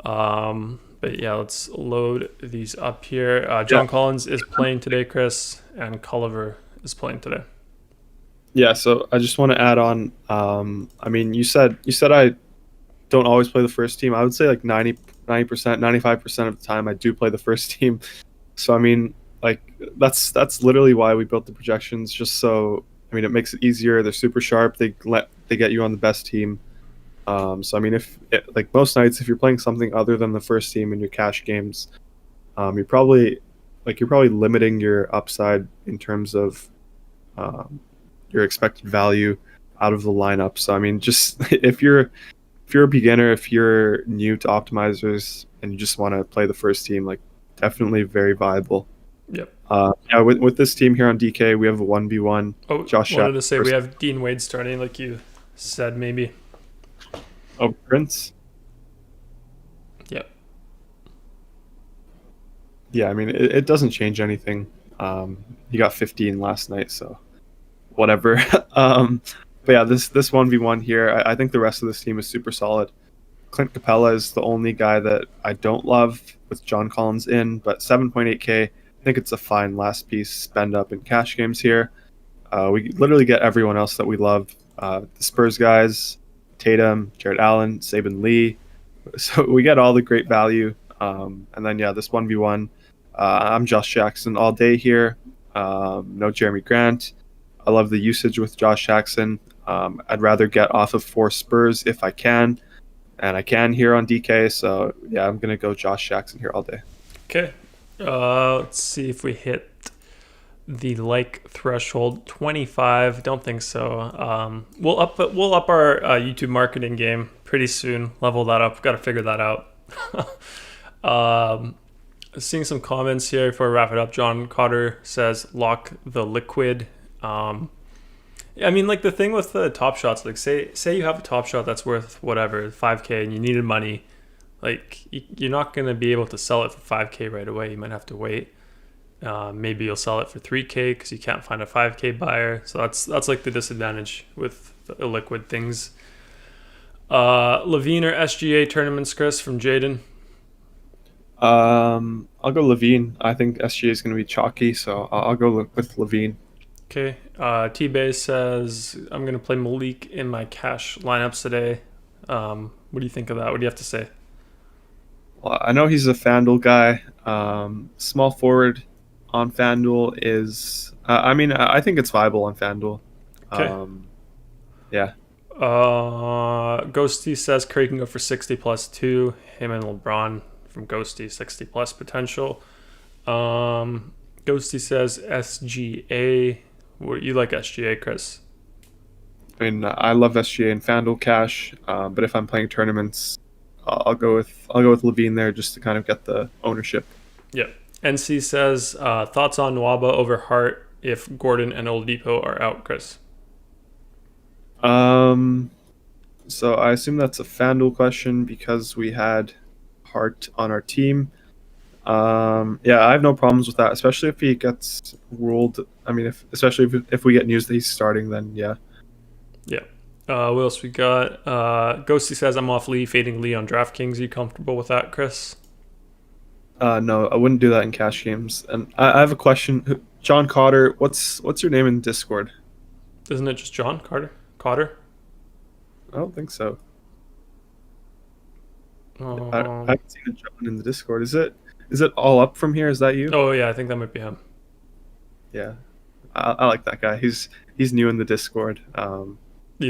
A: But yeah, let's load these up here. John Collins is playing today, Chris, and Culliver is playing today.
B: Yeah, so I just want to add on. I mean, you said I don't always play the first team. I would say like 90%, 95% of the time I do play the first team. So I mean, like that's literally why we built the projections, just so it makes it easier. They're super sharp. They get you on the best team. So I mean, like most nights, if you're playing something other than the first team in your cash games, you're probably limiting your upside in terms of your expected value out of the lineup. So I mean, just if you're a beginner, if you're new to optimizers and you just want to play the first team, like definitely very viable.
A: Yep.
B: With this team here on DK, we have a 1v1.
A: Oh,
B: Josh
A: wanted to say we have Dean Wade starting, like you said, maybe.
B: Oh, Prince?
A: Yep.
B: Yeah, I mean, it doesn't change anything. He got 15 last night, so whatever. But yeah, this 1v1 here, I think the rest of this team is super solid. Clint Capella is the only guy that I don't love with John Collins in, but 7.8K. I think it's a fine last piece spend up in cash games here. We literally get everyone else that we love. The Spurs guys, Tatum, Jarrett Allen, Saban Lee. So we get all the great value. And then, this 1v1. I'm Josh Jackson all day here. No Jeremy Grant. I love the usage with Josh Jackson. I'd rather get off of 4 Spurs if I can. And I can here on DK. So, yeah, I'm going to go Josh Jackson here all day.
A: Okay. Let's see if we hit the like threshold. 25. Don't think so. We'll up our YouTube marketing game pretty soon. Level that up. Got to figure that out. Seeing some comments here before we wrap it up. John Cotter says lock the liquid. I mean, like the thing with the top shots, like say you have a top shot that's worth whatever 5K and you needed money. Like you're not going to be able to sell it for 5K right away. You might have to wait. Maybe you'll sell it for 3K because you can't find a 5K buyer. So that's like the disadvantage with the illiquid things. Levine or SGA tournaments, Chris, from Jaden?
B: I'll go Levine. I think SGA is going to be chalky, so I'll go with Levine.
A: Okay. T-Bay says, I'm going to play Malik in my cash lineups today. What do you think of that? What do you have to say?
B: Well, I know he's a FanDuel guy. Small forward on FanDuel is... I think it's viable on FanDuel.
A: Okay.
B: Yeah.
A: Ghosty says Curry can go for 60 plus 2. Him and LeBron from Ghosty, 60 plus potential. Ghosty says SGA. You like SGA, Chris?
B: I mean, I love SGA and FanDuel cash, but if I'm playing tournaments, I'll go with Levine there just to kind of get the ownership.
A: Yep. NC says thoughts on Nwaba over Hart if Gordon and Oladipo are out, Chris.
B: So I assume that's a FanDuel question because we had Hart on our team. Yeah, I have no problems with that, especially if he gets ruled. I mean, especially if we get news that he's starting, then yeah.
A: Yeah. What else we got? Ghosty says I'm off Lee, fading Lee on DraftKings. Are you comfortable with that, Chris?
B: No, I wouldn't do that in cash games. And I have a question. John Cotter, what's your name in Discord?
A: Isn't it just John Cotter?
B: I don't think so. I
A: Um,
B: haven't seen a John in the Discord. Is it all up from here? Is that you?
A: oh yeah, I think that might be him.
B: Yeah, I like that guy. He's new in the Discord.
A: You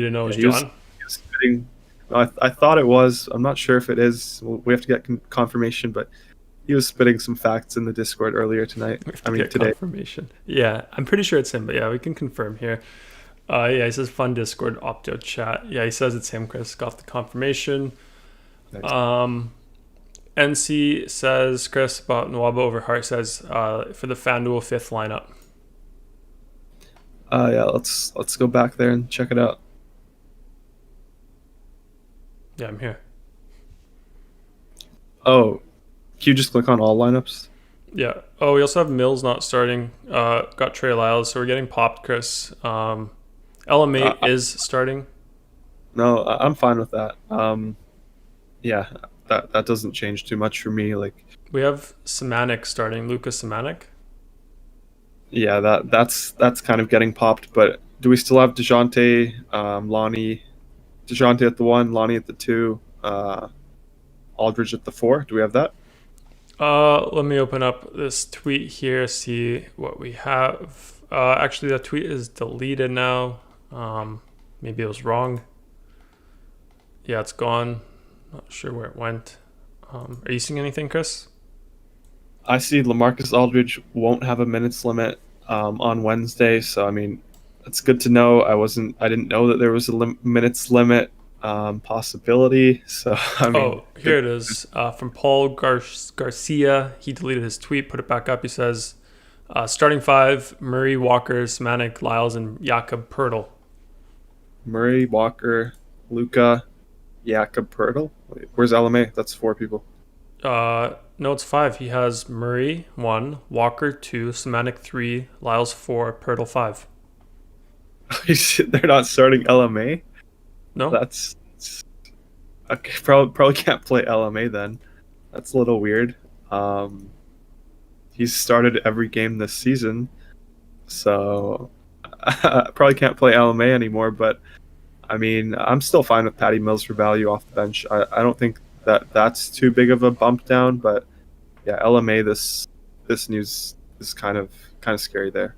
A: didn't know it was
B: He
A: John?
B: was spitting. I thought it was. I'm not sure if it is. We have to get confirmation, but he was spitting some facts in the Discord earlier tonight. I mean today.
A: Confirmation. Yeah, I'm pretty sure it's him, but yeah, we can confirm here. Yeah, he says fun Discord opto chat. Yeah, he says it's him, Chris. Got the confirmation.
B: Nice.
A: NC says, Chris, about Nwaba over Hart says for the FanDuel 5th lineup.
B: Yeah, let's go back there and check it out.
A: Yeah, I'm here.
B: Oh, can you just click on all lineups?
A: Yeah. Oh, we also have Mills not starting. Got Trey Lyles, so we're getting popped, Chris. LMA is starting.
B: No, I'm fine with that. Yeah, that doesn't change too much for me. Like,
A: We have Samanik starting, Lucas Samanik.
B: yeah, that's kind of getting popped. But do we still have DeJounte, Lonnie, DeJounte at the 1, Lonnie at the 2, Aldridge at the 4? Do we have that?
A: Let me open up this tweet here, see what we have. Actually, that tweet is deleted now. Maybe it was wrong. Yeah, it's gone. Not sure where it went. Are you seeing anything, Chris?
B: I see LaMarcus Aldridge won't have a minutes limit on Wednesday, so I mean, it's good to know. I didn't know that there was a minutes limit possibility. So I mean,
A: here it is from Paul Garcia. He deleted his tweet, put it back up. He says, starting 5: Murray, Walker, Samanik, Lyles, and Jakob Pertl.
B: Murray, Walker, Luka, Jakob Pertl. Wait, where's LMA? That's 4 people.
A: No, it's 5. He has Murray 1, Walker 2, Samanik 3, Lyles 4, Pertl 5.
B: They're not starting LMA.
A: No,
B: That's okay. Probably can't play LMA then. That's a little weird. He's started every game this season, so probably can't play LMA anymore. But I mean, I'm still fine with Patty Mills for value off the bench. I don't think that's too big of a bump down. But yeah, LMA this news is kind of scary there.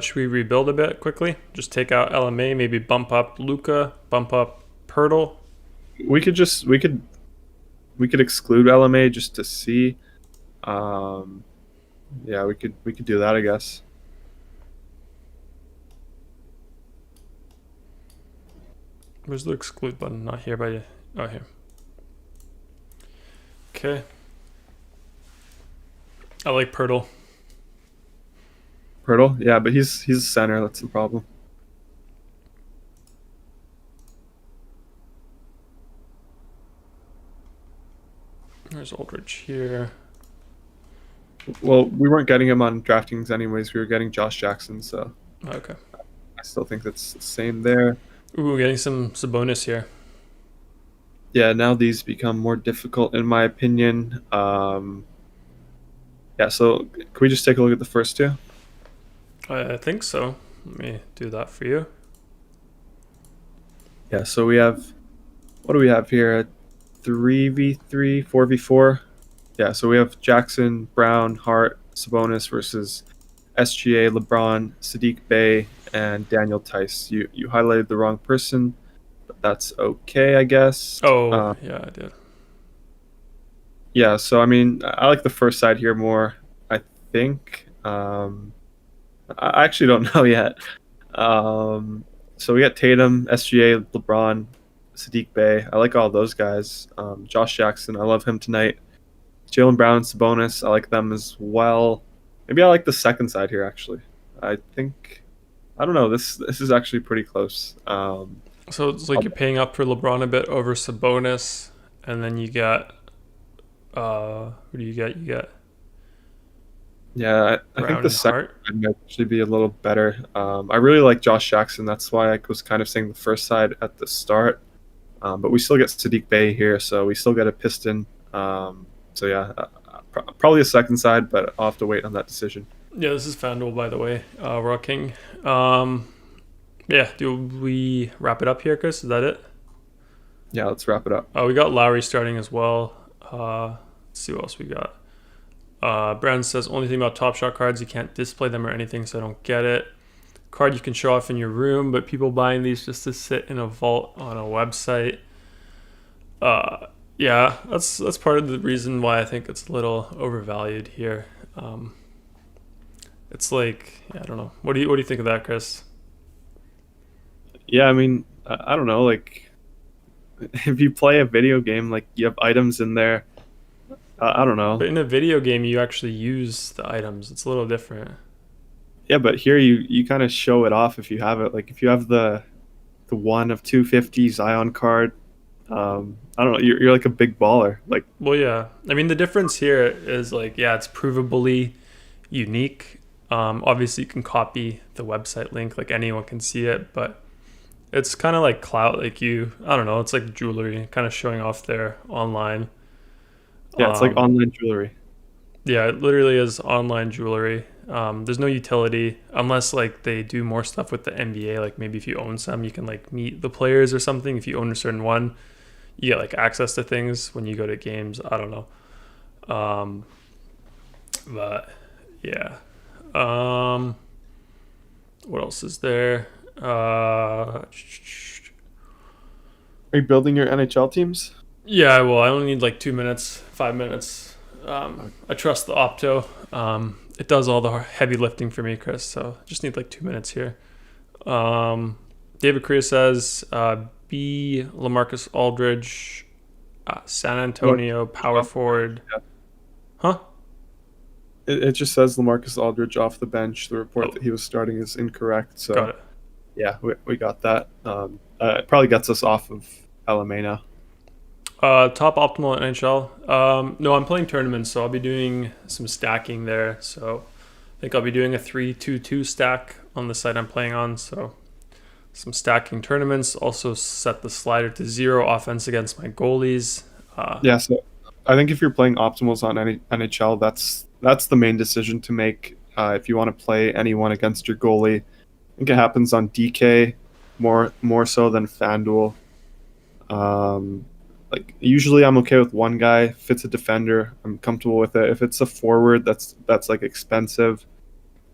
A: should we rebuild a bit quickly? Just take out LMA, maybe bump up Luka, bump up Pertl.
B: We could exclude LMA just to see. Yeah, we could do that, I guess.
A: Where's the exclude button? Not here, but oh, here. Okay. I like Pertl.
B: Hurdle, yeah, but he's a center. That's the problem.
A: There's Aldridge here.
B: Well, we weren't getting him on DraftKings anyways. We were getting Josh Jackson, so
A: Okay.
B: I still think that's the same there.
A: Ooh, getting some Sabonis here.
B: Yeah, now these become more difficult in my opinion. Yeah, so can we just take a look at the first 2?
A: I think so. Let me do that for you.
B: Yeah, so we have, what do we have here? 3v3, 4v4. Yeah, so we have Jackson, Brown, Hart, Sabonis versus SGA, LeBron, Sadiq Bey, and Daniel Tice. You highlighted the wrong person, but that's okay, I guess.
A: Oh, yeah, I did.
B: Yeah, so I mean, I like the first side here more, I think. I actually don't know yet. So we got Tatum, SGA, LeBron, Sadiq Bey. I like all those guys. Josh Jackson, I love him tonight. Jaylen Brown, Sabonis, I like them as well. Maybe I like the second side here, actually. I think, I don't know, this is actually pretty close.
A: So it's like you're paying up for LeBron a bit over Sabonis, and then you got, who do you get? You got
B: Yeah, I think
A: Brown
B: the
A: and
B: second
A: Hart.
B: side might actually be a little better. I really like Josh Jackson. That's why I was kind of saying the first side at the start. But we still get Sadiq Bey here, so we still get a Piston. So yeah, probably a second side, but I'll have to wait on that decision.
A: Yeah, this is FanDuel, by the way. Rocking. Yeah, do we wrap it up here, Chris? Is that it?
B: Yeah, let's wrap it up.
A: We got Lowry starting as well. Let's see what else we got. Brandon says, only thing about Top Shot cards, you can't display them or anything, so I don't get it. Card you can show off in your room, but people buying these just to sit in a vault on a website. Yeah, that's part of the reason why I think it's a little overvalued here. It's like, yeah, I don't know. What do you think of that, Chris?
B: Yeah, I mean, I don't know. Like, if you play a video game, like you have items in there. I don't know.
A: But in a video game, you actually use the items. It's a little different.
B: Yeah, but here you kind of show it off if you have it. Like if you have the one of 250 Zion card, I don't know. You're like a big baller. Like,
A: Well, yeah. I mean, the difference here is like, yeah, it's provably unique. Obviously, you can copy the website link, like anyone can see it, but it's kind of like clout. Like I don't know. It's like jewelry, kind of showing off there online.
B: yeah, it's like online jewelry.
A: Yeah, it literally is online jewelry. There's no utility unless like they do more stuff with the NBA. Like maybe if you own some, you can like meet the players or something. If you own a certain one, you get like access to things when you go to games. I don't know. But yeah. What else is there?
B: Are you building your NHL teams?
A: Yeah, well, I only need like 2 minutes, 5 minutes. I trust the Opto. It does all the heavy lifting for me, Chris. So just need like 2 minutes here. David Korea says, B. LaMarcus Aldridge, San Antonio, power forward.
B: Yeah.
A: Huh?
B: It just says LaMarcus Aldridge off the bench. The report that he was starting is incorrect. So
A: Got it.
B: yeah, we got that. It probably gets us off of LMA now.
A: Top optimal in NHL. No, I'm playing tournaments, so I'll be doing some stacking there. So I think I'll be doing a 3-2-2 stack on the site I'm playing on. So some stacking tournaments. Also set the slider to 0 offense against my goalies.
B: Yeah, so I think if you're playing optimals on any NHL, that's the main decision to make. If you want to play anyone against your goalie, I think it happens on DK more so than FanDuel. Like usually I'm okay with one guy. If it's a defender, I'm comfortable with it. If it's a forward that's like expensive,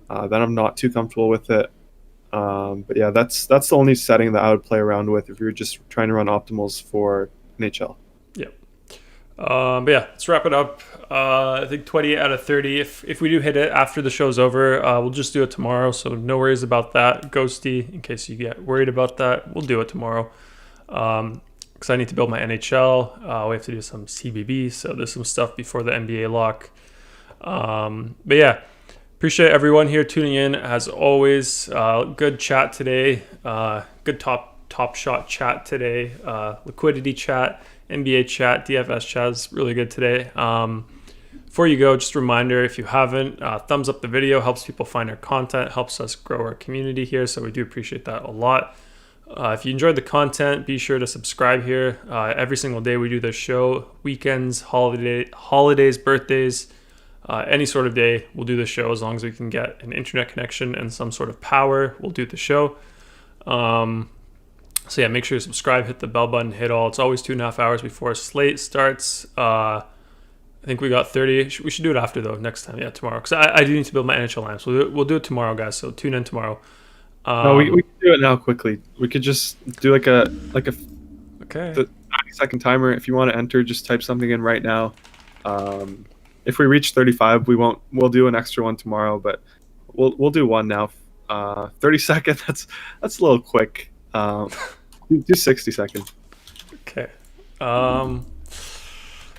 B: then I'm not too comfortable with it. But yeah, that's the only setting that I would play around with if you're just trying to run optimals for NHL.
A: Yep. But yeah, let's wrap it up. I think 20 out of 30. If we do hit it after the show's over, we'll just do it tomorrow. So no worries about that. Ghosty, in case you get worried about that, we'll do it tomorrow. Because I need to build my NHL. We have to do some CBB. So there's some stuff before the NBA lock. But yeah, appreciate everyone here tuning in. As always, good chat today. Good top shot chat today. Liquidity chat. NBA chat, DFS chat is really good today. Before you go, just a reminder, if you haven't, thumbs up the video, helps people find our content, helps us grow our community here, so we do appreciate that a lot. If you enjoyed the content, be sure to subscribe here. Every single day we do this show, weekends, holidays, birthdays, any sort of day, we'll do the show as long as we can get an internet connection and some sort of power, we'll do the show. So yeah, make sure you subscribe, hit the bell button, hit all. It's always 2.5 hours before slate starts. I think we got 30. We should do it after though, next time. Yeah, tomorrow. Because I do need to build my NHL lamps. We'll do it tomorrow, guys. So tune in tomorrow.
B: No, we can do it now quickly. We could just do like a
A: Okay.
B: the 90-second timer. If you want to enter, just type something in right now. If we reach 35, we'll do an extra one tomorrow, but we'll do one now. 30 seconds. That's a little quick. Do 60 seconds.
A: Okay.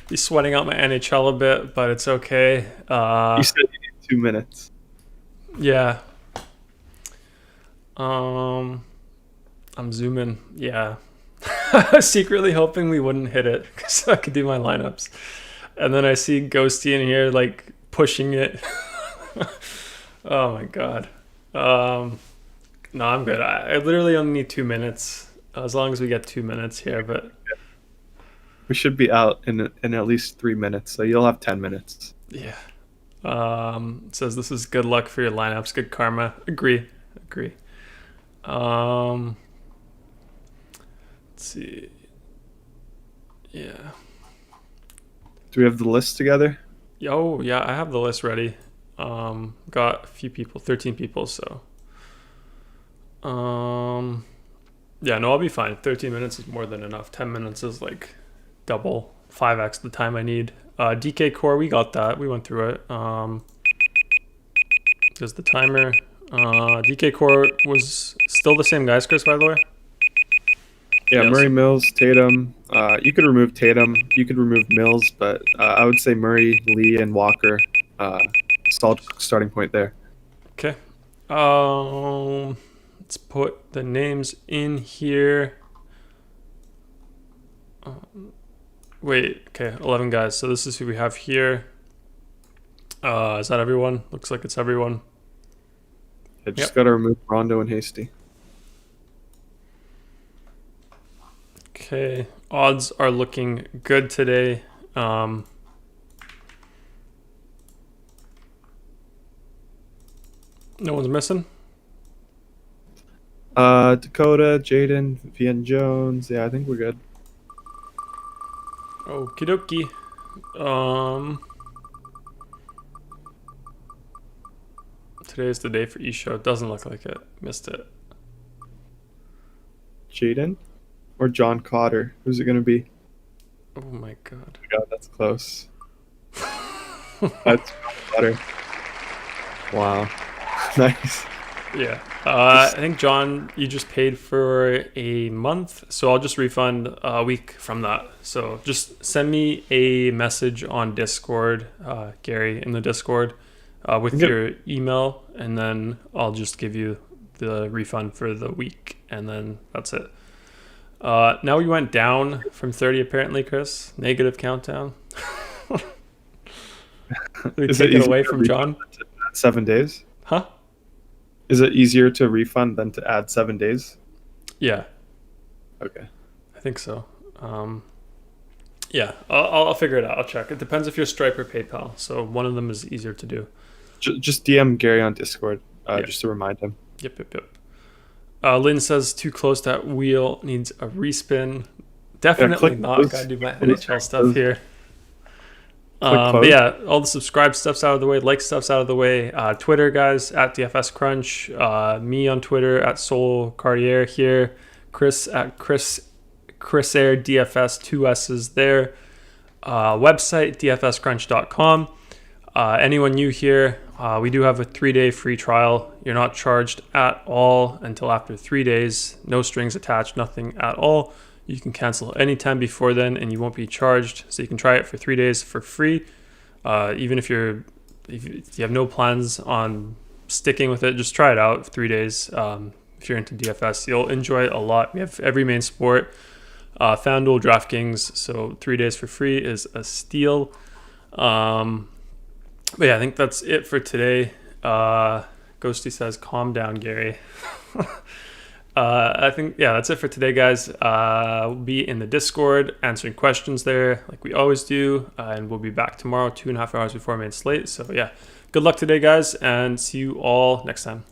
A: Be sweating out my NHL a bit, but it's okay.
B: You said you need 2 minutes.
A: Yeah. I'm zooming. Yeah. I was secretly hoping we wouldn't hit it so I could do my lineups. And then I see Ghosty in here like pushing it. Oh my god. No, I'm good. I literally only need 2 minutes. As long as we get 2 minutes here, but
B: We should be out in at least 3 minutes, so you'll have 10 minutes.
A: yeah. It says this is good luck for your lineups, good karma. Agree. Let's see. Yeah.
B: Do we have the list together?
A: Oh yeah, I have the list ready. Got a few people, 13 people, so yeah, no, I'll be fine. 13 minutes is more than enough. 10 minutes is like double, 5x the time I need. DK core, we got that. We went through it. There's the timer. DK core was still the same guys, Chris, by the way?
B: Yeah,
A: Yes.
B: Murray, Mills, Tatum. You could remove Tatum. You could remove Mills, but I would say Murray, Lee, and Walker. Solid starting point there.
A: Okay. Let's put the names in here. Wait, okay, 11 guys. So this is who we have here. Is that everyone? Looks like it's everyone.
B: I just got to remove Rondo and Hasty.
A: Okay, odds are looking good today. No one's missing?
B: Dakota, Jaylen, Vian Jones. Yeah, I think we're good.
A: Okie dokie. Today's the day for E-Show. It doesn't look like it. Missed it.
B: Jaden or John Cotter? Who's it going to be?
A: Oh my god.
B: God, that's close. That's Cotter. Wow. Nice.
A: Yeah. I think, John, you just paid for a month, so I'll just refund a week from that. So just send me a message on Discord, Garry, in the Discord, with your email, and then I'll just give you the refund for the week, and then that's it. Now we went down from 30, apparently, Chris. Negative countdown. We take it away from John?
B: 7 days?
A: Huh?
B: Is it easier to refund than to add 7 days?
A: Yeah.
B: Okay.
A: I think so. Yeah, I'll figure it out. I'll check. It depends if you're Stripe or PayPal. So one of them is easier to do.
B: Just DM Garry on Discord, just to remind him.
A: Yep. Lynn says too close. That wheel needs a respin. Definitely not. Gotta do my NHL stuff here. But yeah, all the subscribe stuff's out of the way, like stuff's out of the way. Twitter, guys, at DFS Crunch. Me on Twitter at solecartier here. Chris at Chrissair DFS, 2 S's there. Website dfscrunch.com. Anyone new here, we do have a 3-day free trial. You're not charged at all until after 3 days. No strings attached, nothing at all. You can cancel anytime before then and you won't be charged. So you can try it for 3 days for free. Even if you have no plans on sticking with it, just try it out 3 days. If you're into DFS, you'll enjoy it a lot. We have every main sport, FanDuel, DraftKings. So 3 days for free is a steal. But yeah, I think that's it for today. Ghosty says, calm down, Garry. I think, yeah, that's it for today, guys. We'll be in the Discord answering questions there like we always do. And we'll be back tomorrow, 2.5 hours before main slate. So yeah, good luck today, guys, and see you all next time.